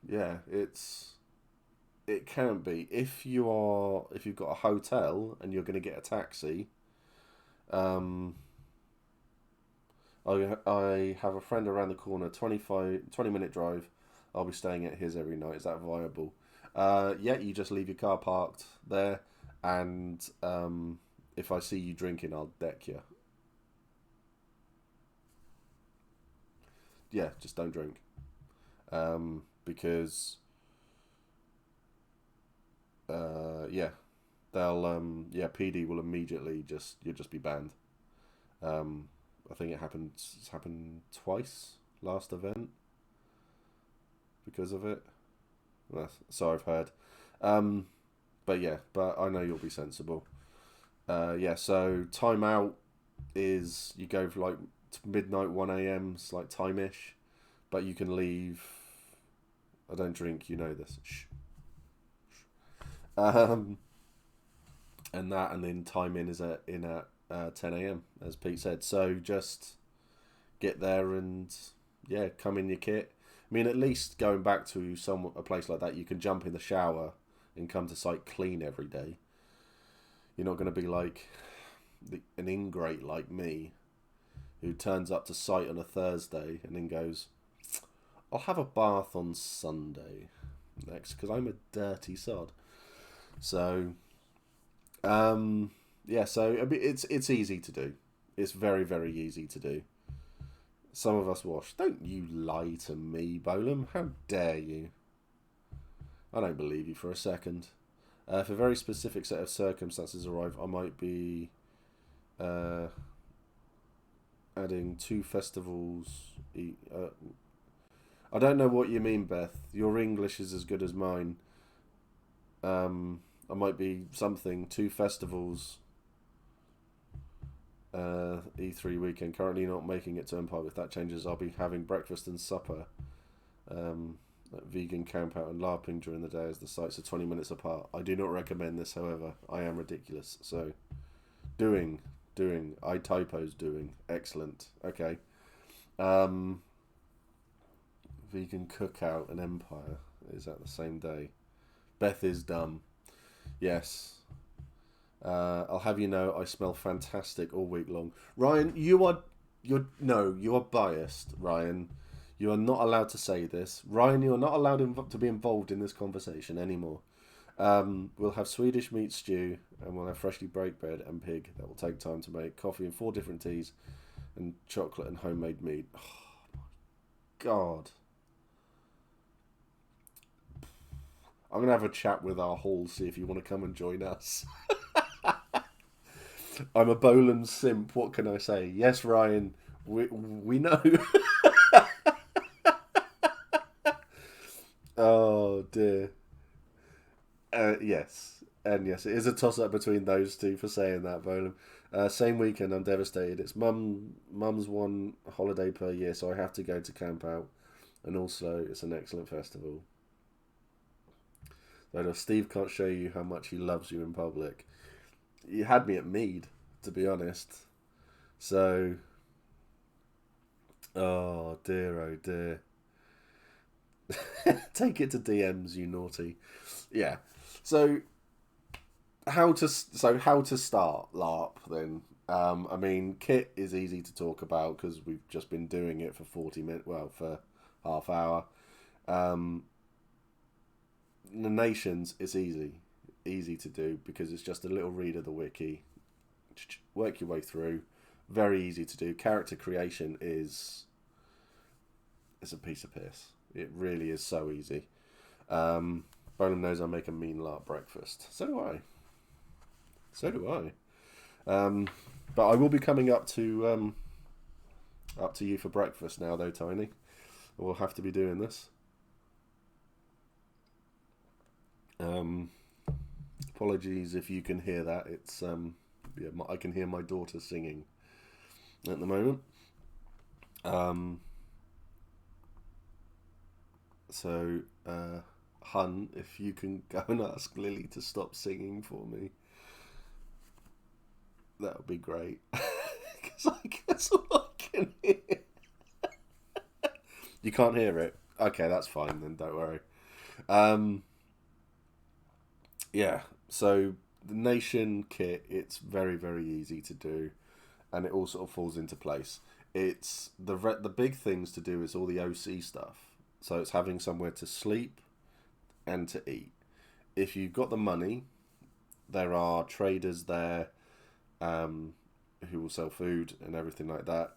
yeah, it can be if you've got a hotel and you're going to get a taxi. I have a friend around the corner, 20-minute drive. I'll be staying at his every night. Is that viable? Yeah, you just leave your car parked there, and if I see you drinking, I'll deck you. Yeah, just don't drink. Because yeah, they'll PD will immediately you'll just be banned. I think it's happened twice last event because of it. So I've heard. But I know you'll be sensible. Yeah, so timeout is you go for like midnight, 1 a.m. It's like time-ish, but you can leave. I don't drink, you know this. Shh. And then time in is at 10 a.m. as Pete said. So just get there and yeah, come in your kit. I mean, at least going back to a place like that, you can jump in the shower and come to site clean every day. You're not going to be like an ingrate like me, who turns up to site on a Thursday and then goes, I'll have a bath on Sunday next because I'm a dirty sod. So, yeah, so I mean, it's easy to do. It's very, very easy to do. Some of us wash. Don't you lie to me, Bolam. How dare you? I don't believe you for a second. If a very specific set of circumstances arrive, I might be adding 2 festivals. I don't know what you mean, Beth. Your English is as good as mine. I might be something. 2 festivals. E3 weekend. Currently not making it to Empire. If that changes, I'll be having breakfast and supper. Vegan camp out and LARPing during the day as the sites are 20 minutes apart. I do not recommend this, however. I am ridiculous. So, doing. I typos doing. Excellent. Okay. Vegan cookout and Empire is at the same day. Beth is dumb. Yes. I'll have you know I smell fantastic all week long. Ryan, you are biased, Ryan. You are not allowed to say this. Ryan, you are not allowed to be involved in this conversation anymore. We'll have Swedish meat stew, and we'll have freshly baked bread and pig that will take time to make, coffee and 4 different teas, and chocolate and homemade meat. Oh, my God. I'm going to have a chat with our hall, see if you want to come and join us. I'm a Bolan simp, what can I say? Yes, Ryan, we know. Oh, dear. Yes. And yes, it is a toss-up between those two for saying that, Bolan. Same weekend, I'm devastated. It's mum's one holiday per year, so I have to go to camp out. And also, it's an excellent festival. So Steve can't show you how much he loves you in public. You had me at Mead, to be honest. So, oh dear. Take it to DMs, you naughty. Yeah. So how to start LARP then? I mean, kit is easy to talk about because we've just been doing it for 40 minutes. Well, for half hour. The nations, it's easy to do because it's just a little read of the wiki. Work your way through. Very easy to do. Character creation is a piece of piss. It really is so easy. Bonham knows I make a mean LARP breakfast. So do I. But I will be coming up to you for breakfast now, though, Tiny. We'll have to be doing this. Apologies if you can hear that. It's I can hear my daughter singing at the moment. So, Hun, if you can go and ask Lily to stop singing for me, that would be great. Because that's all I can hear. You can't hear it? Okay, that's fine then, don't worry. Yeah, so the nation kit, it's very, very easy to do, and it all sort of falls into place. It's the big things to do is all the OC stuff. So it's having somewhere to sleep and to eat. If you've got the money, there are traders there who will sell food and everything like that.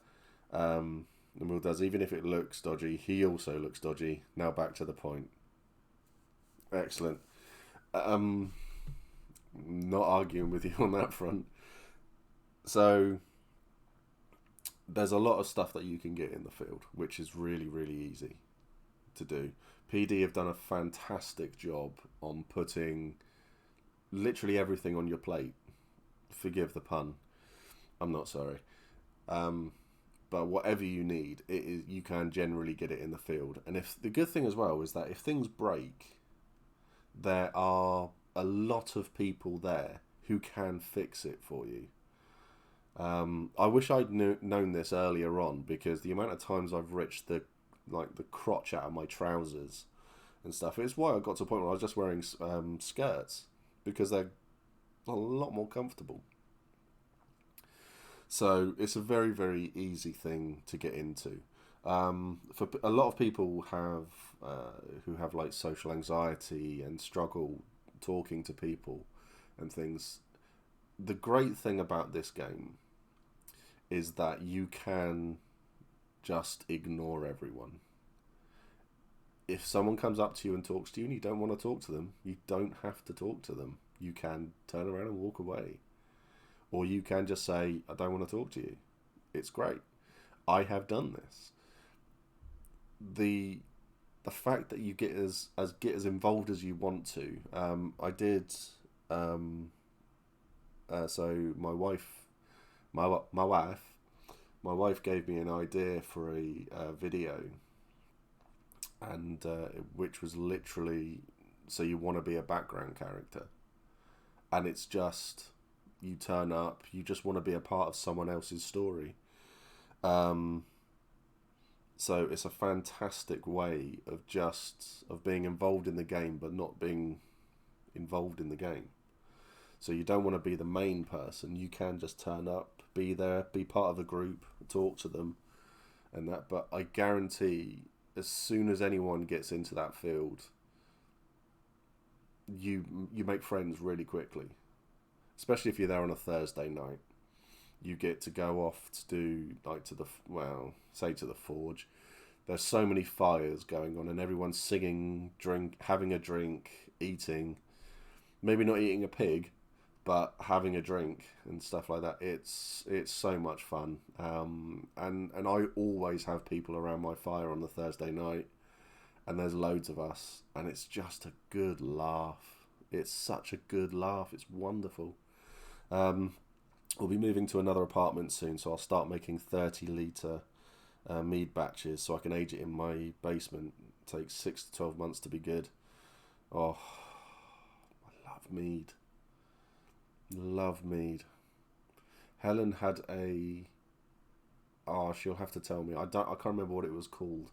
And Will does, even if it looks dodgy, he also looks dodgy. Now back to the point. Excellent. Not arguing with you on that front. So there's a lot of stuff that you can get in the field, which is really, really easy to do. PD have done a fantastic job on putting literally everything on your plate. Forgive the pun. I'm not sorry. But whatever you need, you can generally get it in the field. And if the good thing as well is that if things break, there are a lot of people there who can fix it for you. I wish I'd known this earlier on, because the amount of times I've ripped the crotch out of my trousers and stuff. It's why I got to a point where I was just wearing skirts, because they're a lot more comfortable. So it's a very, very easy thing to get into. For a lot of people who have like social anxiety and struggle talking to people and things, the great thing about this game is that you can just ignore everyone. If someone comes up to you and talks to you and you don't want to talk to them, you don't have to talk to them. You can turn around and walk away. Or you can just say, I don't want to talk to you. It's great. I have done this. The fact that you get as involved as you want to. I did. So my wife gave me an idea for a video, and which was literally, so you want to be a background character, and it's just, you turn up, you just want to be a part of someone else's story. So it's a fantastic way of being involved in the game, but not being involved in the game. So you don't want to be the main person. You can just turn up, be there, be part of a group, talk to them, and that. But I guarantee, as soon as anyone gets into that field, you make friends really quickly. Especially if you're there on a Thursday night. You get to go off to do, like, to the forge. There's so many fires going on and everyone's singing, having a drink, eating. Maybe not eating a pig, but having a drink and stuff like that. It's so much fun. And I always have people around my fire on the Thursday night, and there's loads of us, and it's just a good laugh. It's such a good laugh. It's wonderful. We'll be moving to another apartment soon, so I'll start making 30-litre mead batches so I can age it in my basement. It takes 6 to 12 months to be good. Oh, I love mead. Love mead. Helen had she'll have to tell me. I can't remember what it was called.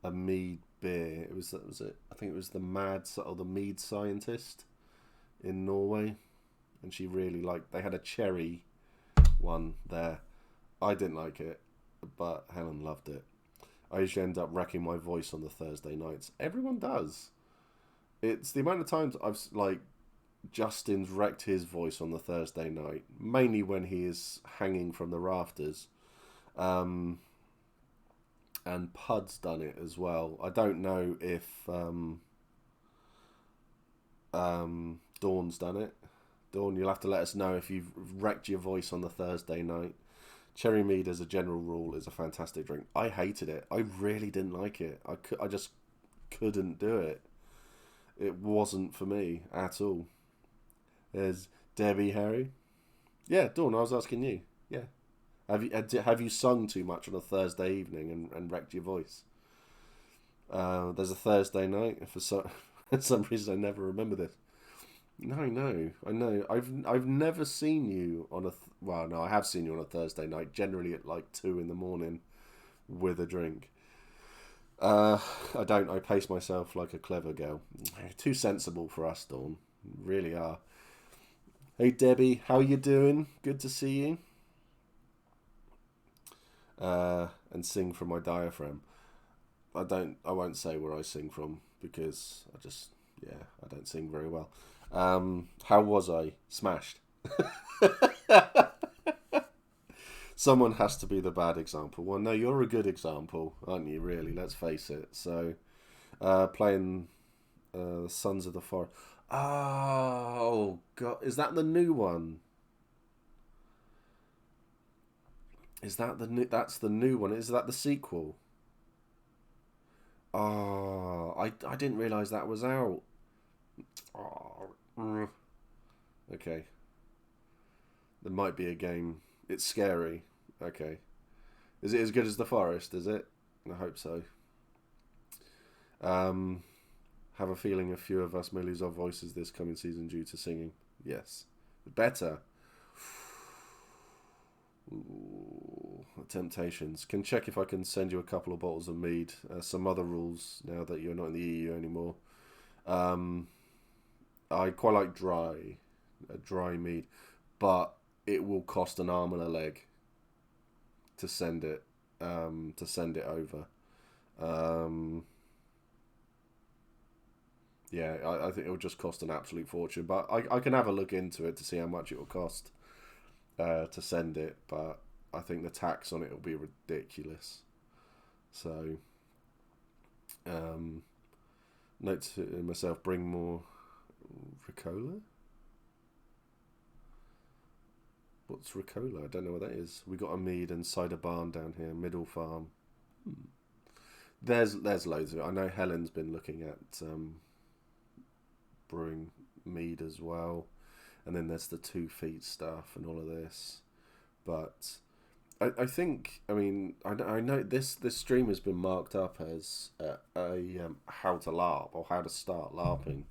A mead beer. I think it was the mead scientist in Norway, and she really liked. They had a cherry one there. I didn't like it, but Helen loved it. I usually end up wrecking my voice on the Thursday nights. Everyone does. It's the amount of times Justin's wrecked his voice on the Thursday night, mainly when he is hanging from the rafters. And Pud's done it as well. I don't know if Dawn's done it. Dawn, you'll have to let us know if you've wrecked your voice on the Thursday night. Cherry mead, as a general rule, is a fantastic drink. I hated it. I really didn't like it. I just couldn't do it. It wasn't for me at all. There's Debbie, Harry. Yeah, Dawn, I was asking you. Yeah. Have you sung too much on a Thursday evening and wrecked your voice? There's a Thursday night. For some reason, I never remember this. No, I know. I've never seen you on I have seen you on a Thursday night, generally at like 2 a.m. with a drink. I don't. I pace myself like a clever girl. Too sensible for us, Dawn. Really are. Hey, Debbie, how you doing? Good to see you. And sing from my diaphragm. I won't say where I sing from because I don't sing very well. How was I? Smashed. Someone has to be the bad example. Well, no, you're a good example, aren't you, really? Let's face it. So, playing Sons of the Forest. Oh, God. Is that the new one? That's the new one. Is that the sequel? Oh, I didn't realise that was out. Oh, okay. There might be a game. It's scary. Okay. Is it as good as The Forest, is it? I hope so. Have a feeling a few of us may lose our voices this coming season due to singing. Yes. Better. Ooh, temptations. Can check if I can send you a couple of bottles of mead. Some other rules now that you're not in the EU anymore. I quite like dry mead, but it will cost an arm and a leg to send it over. Yeah, I think it will just cost an absolute fortune, but I can have a look into it to see how much it will cost to send it, but I think the tax on it will be ridiculous. So, note to myself, bring more Ricola? What's Ricola? I don't know what that is. We got a mead and cider barn down here, Middle Farm. There's loads of it. I know Helen's been looking at brewing mead as well, and then there's the 2 feet stuff and all of this. But I think, I mean, I know this stream has been marked up as how to LARP or how to start LARPing.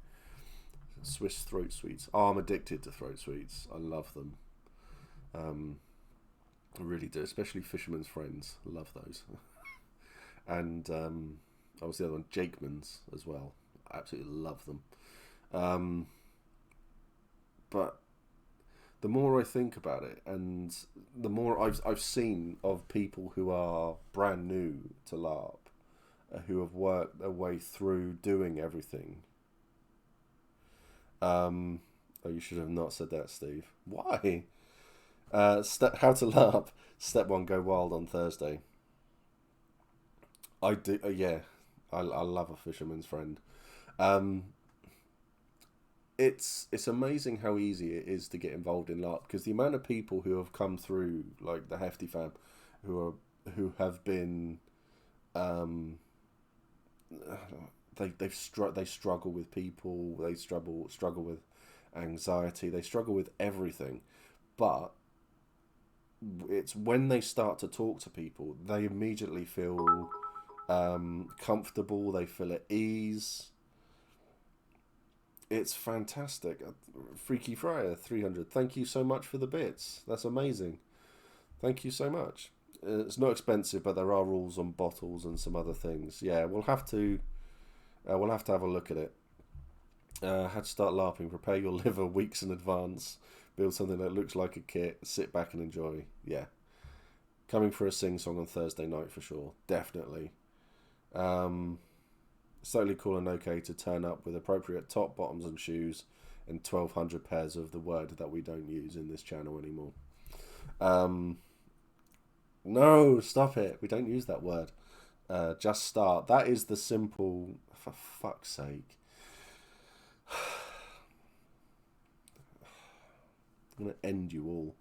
Swiss throat sweets. Oh, I'm addicted to throat sweets. I love them. I really do, especially Fisherman's Friends. I love those. And I was the other one, Jakeman's as well. I absolutely love them. But the more I think about it, and the more I've seen of people who are brand new to LARP, who have worked their way through doing everything. Oh, you should have not said that, Steve. Why? How to LARP. Step 1, go wild on Thursday. I do. Yeah, I love a Fisherman's Friend. It's amazing how easy it is to get involved in LARP, because the amount of people who have come through, like the Hefty fam, who have been they struggle with people, they struggle with anxiety, they struggle with everything, but it's when they start to talk to people, they immediately feel comfortable, they feel at ease. It's fantastic. Freaky Friar 300, thank you so much for the bits. That's amazing. Thank you so much. It's not expensive, but there are rules on bottles and some other things. Yeah, we'll have to have a look at it. How to start LARPing. Prepare your liver weeks in advance. Build something that looks like a kit. Sit back and enjoy. Yeah. Coming for a sing-song on Thursday night for sure. Definitely. It's totally cool and okay to turn up with appropriate top, bottoms and shoes and 1,200 pairs of the word that we don't use in this channel anymore. No, stop it. We don't use that word. Just start. That is the simple... For fuck's sake. I'm going to end you all.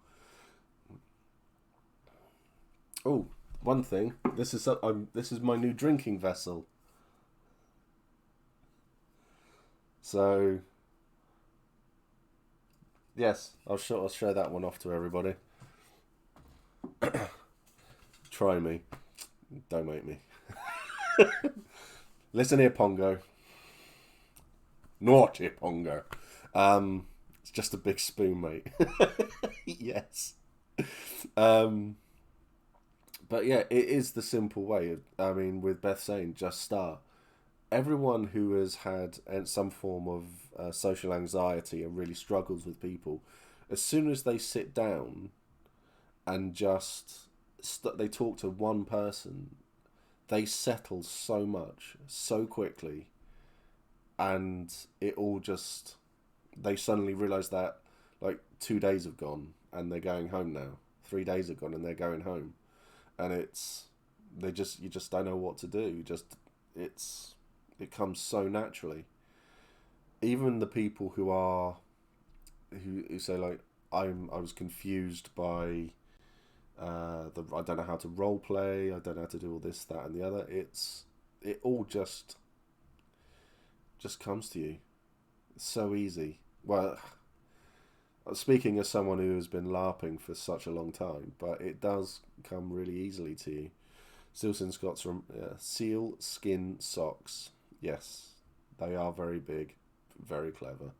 Oh, one thing. This is my new drinking vessel. So, yes, I'll show that one off to everybody. Try me. Don't make me. Listen here, Pongo. Naughty Pongo. It's just a big spoon, mate. Yes. But yeah, it is the simple way. I mean, with Beth saying, just start. Everyone who has had some form of social anxiety and really struggles with people, as soon as they sit down and just they talk to one person, they settle so much, so quickly, and it all just... They suddenly realise that, like, 2 days have gone and they're going home now. 3 days have gone and they're going home, and you just don't know what to do. It comes so naturally. Even the people who say, like, I was confused by I don't know how to role play, I don't know how to do all this, that and the other. It all just comes to you. It's so easy. Well, speaking as someone who has been LARPing for such a long time, but it does come really easily to you. Seal skin socks. Yes, they are very big, very clever.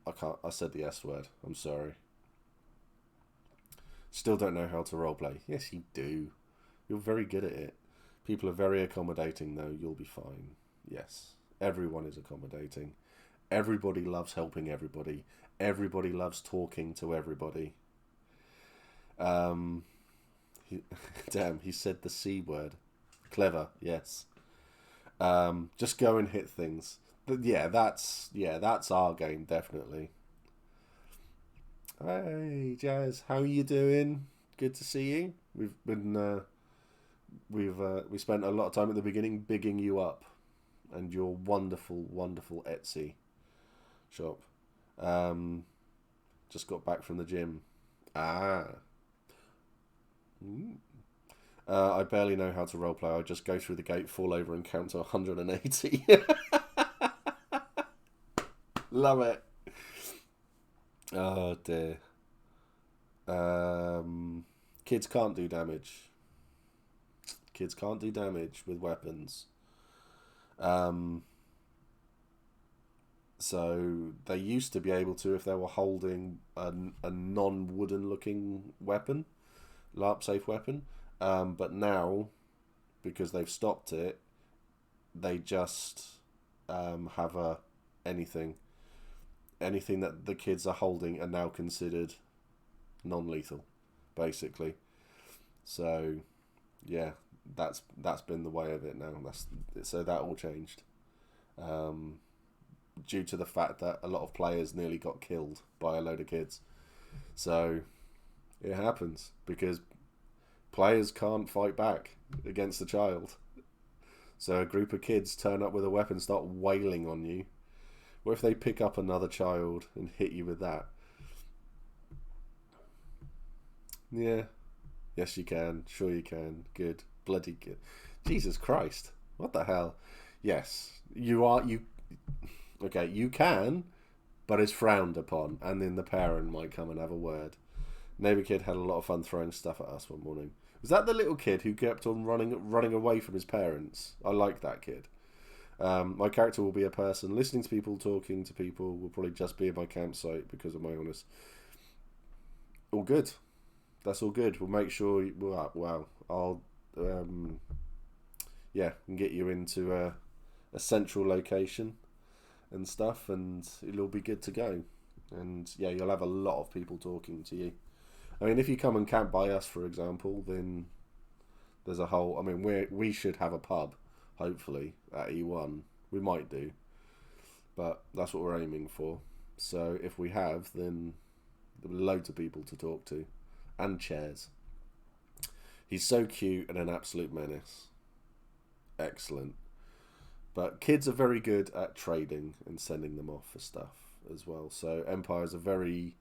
I said the S word. I'm sorry. Still don't know how to roleplay. Yes, you do. You're very good at it. People are very accommodating, though. You'll be fine. Yes, everyone is accommodating. Everybody loves helping everybody. Everybody loves talking to everybody. Damn, he said the C word. Clever, yes. Just go and hit things. That's our game, definitely. Hey, Jazz, how are you doing? Good to see you. We spent a lot of time at the beginning bigging you up, and your wonderful, wonderful Etsy shop. Just got back from the gym. I barely know how to roleplay. I just go through the gate, fall over, and count to 180. Love it. Oh dear. Kids can't do damage. Kids can't do damage with weapons. So they used to be able to if they were holding a non-wooden looking weapon, LARP safe weapon. But now, because they've stopped it, they just have anything that the kids are holding are now considered non-lethal, basically. So yeah, that's been the way of it now. So that all changed, due to the fact that a lot of players nearly got killed by a load of kids. So it happens because players can't fight back against a child. So a group of kids turn up with a weapon, start wailing on you. What if they pick up another child and hit you with that? Yeah. Yes, you can. Sure you can. Good. Bloody good. Jesus Christ. What the hell? Yes. Okay, you can, but it's frowned upon, and then the parent might come and have a word. Neighbour kid had a lot of fun throwing stuff at us one morning. Was that the little kid who kept on running away from his parents? I like that kid. My character will be a person. Listening to people, talking to people will probably just be in my campsite because of my illness. All good. That's all good. We'll make sure... I'll... can get you into a central location and stuff, and it'll be good to go. And yeah, you'll have a lot of people talking to you. I mean, if you come and camp by us, for example, then there's a whole... I mean, we should have a pub, hopefully, at E1. We might do. But that's what we're aiming for. So if we have, then there'll be loads of people to talk to. And chairs. He's so cute and an absolute menace. Excellent. But kids are very good at trading and sending them off for stuff as well. So Empire is a very...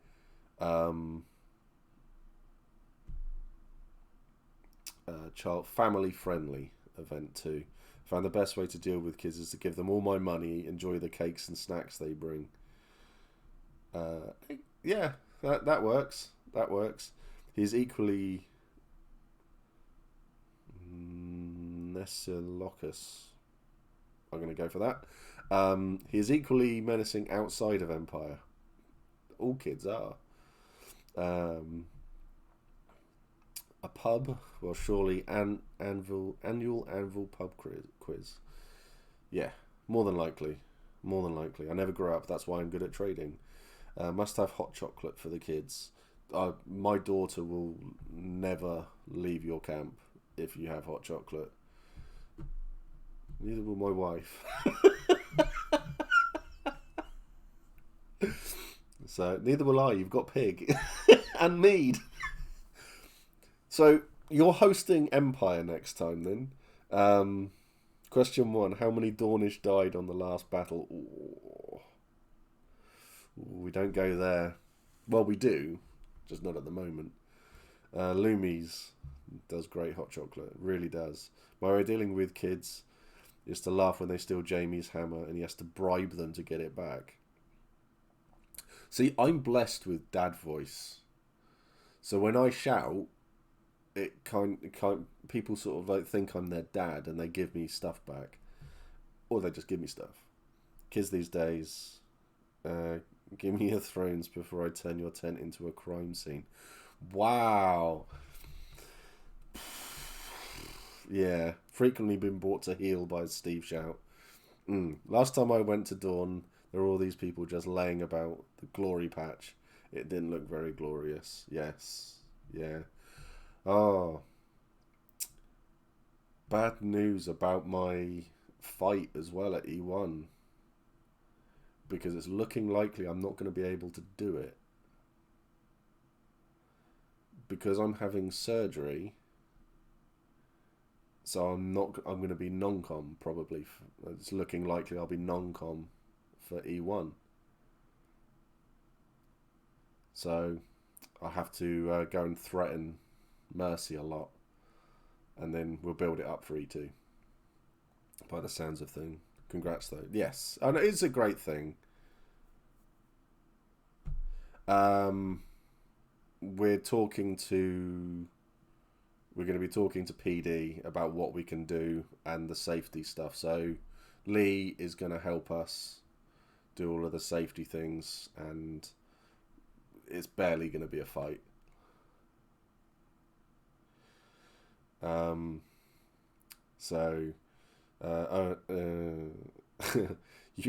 family friendly event too. Found the best way to deal with kids is to give them all my money, enjoy the cakes and snacks they bring. Yeah, that works. That works. He's equally Nessilocus. I'm going to go for that. He is equally menacing outside of Empire. All kids are. A pub? Well, surely annual Anvil pub quiz. Yeah, more than likely. More than likely. I never grew up, that's why I'm good at trading. Must have hot chocolate for the kids. My daughter will never leave your camp if you have hot chocolate. Neither will my wife. So, neither will I. You've got pig. And mead. So, you're hosting Empire next time then. Question 1. How many Dornish died on the last battle? Ooh, we don't go there. Well, we do. Just not at the moment. Loomies does great hot chocolate. Really does. My way of dealing with kids is to laugh when they steal Jamie's hammer and he has to bribe them to get it back. See, I'm blessed with dad voice. So when I shout, people sort of like think I'm their dad and they give me stuff back. Or they just give me stuff. Kids these days, give me your thrones before I turn your tent into a crime scene. Wow. Yeah, frequently been brought to heel by Steve Shout. Last time I went to Dawn, there were all these people just laying about the glory patch. It didn't look very glorious. Yes. Yeah. Oh. Bad news about my fight as well at E1. Because it's looking likely I'm not going to be able to do it. Because I'm having surgery. So I'm going to be non-com probably. It's looking likely I'll be non-com for E1. So I'll have to go and threaten Mercy a lot. And then we'll build it up for E2. By the sounds of things. Congrats though. Yes. And it is a great thing. We're going to be talking to PD about what we can do and the safety stuff. So Lee is going to help us do all of the safety things, and it's barely going to be a fight. You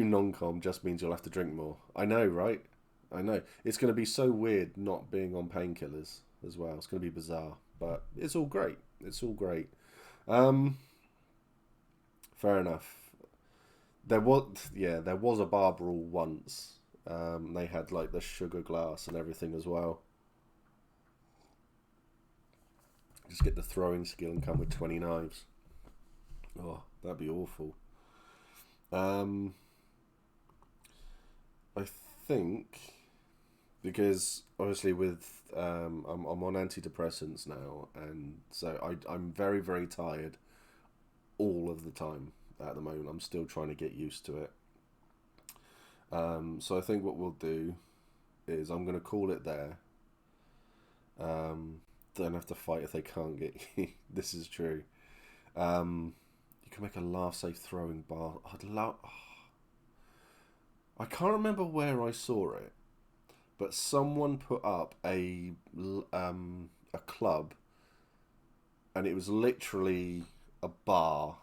non-com just means you'll have to drink more. I know, right? I know. It's going to be so weird not being on painkillers as well. It's going to be bizarre, but it's all great. It's all great. Fair enough. There was a bar brawl once. They had like the sugar glass and everything as well. Just get the throwing skill and come with 20 knives. Oh, that'd be awful. I think because obviously with I'm on antidepressants now, and so I'm very, very tired all of the time at the moment. I'm still trying to get used to it. So I think what we'll do is I'm going to call it there. Don't have to fight if they can't get you. This is true. You can make a laugh safe throwing bar. I can't remember where I saw it, but someone put up a club, and it was literally a bar.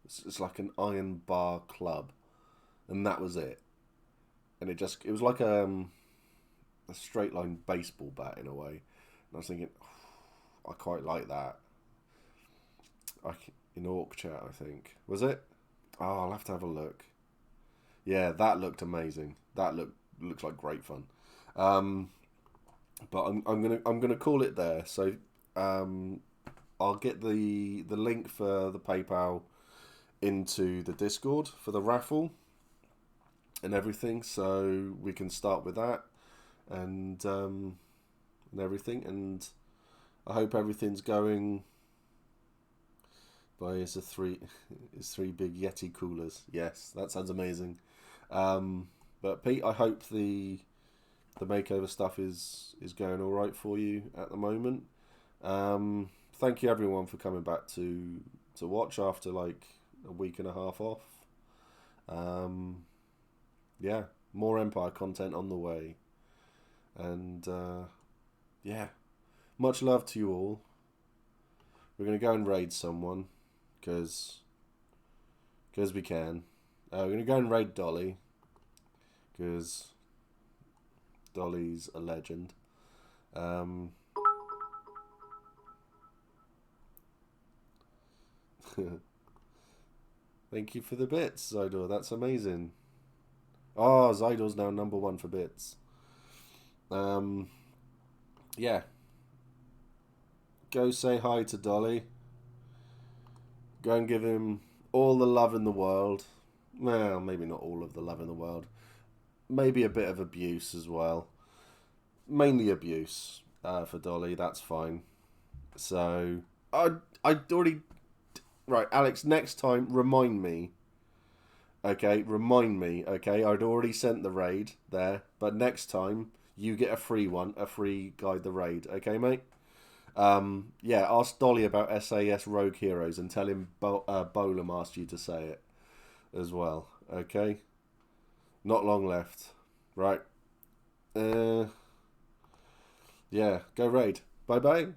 It's like an iron bar club, and that was it. And it was like a straight line baseball bat in a way. And I was thinking, I quite like that. In Orc Chat, I think. Was it? Oh, I'll have to have a look. Yeah, that looked amazing. That looks like great fun. But I'm gonna call it there. So I'll get the link for the PayPal into the Discord for the raffle and everything, so we can start with that and everything. And I hope everything's going. Buy is three big Yeti coolers. Yes, that sounds amazing. But Pete, I hope the makeover stuff is going all right for you at the moment. Thank you everyone for coming back to watch after like a week and a half off. Yeah, more Empire content on the way, and yeah, much love to you all. We're gonna go and raid someone because we can. We're gonna go and raid Dolly because Dolly's a legend. Thank you for the bits, Zydor. That's amazing. Oh, Zydor's now number 1 for bits. Yeah. Go say hi to Dolly. Go and give him all the love in the world. Well, maybe not all of the love in the world. Maybe a bit of abuse as well. Mainly abuse for Dolly. That's fine. So I already. Right, Alex. Next time, remind me. Okay, remind me. Okay, I'd already sent the raid there, but next time you get a free one, a free guide the raid. Okay, mate. Yeah, ask Dolly about SAS Rogue Heroes and tell him Bolam asked you to say it as well. Okay, not long left. Right. Yeah, go raid. Bye bye.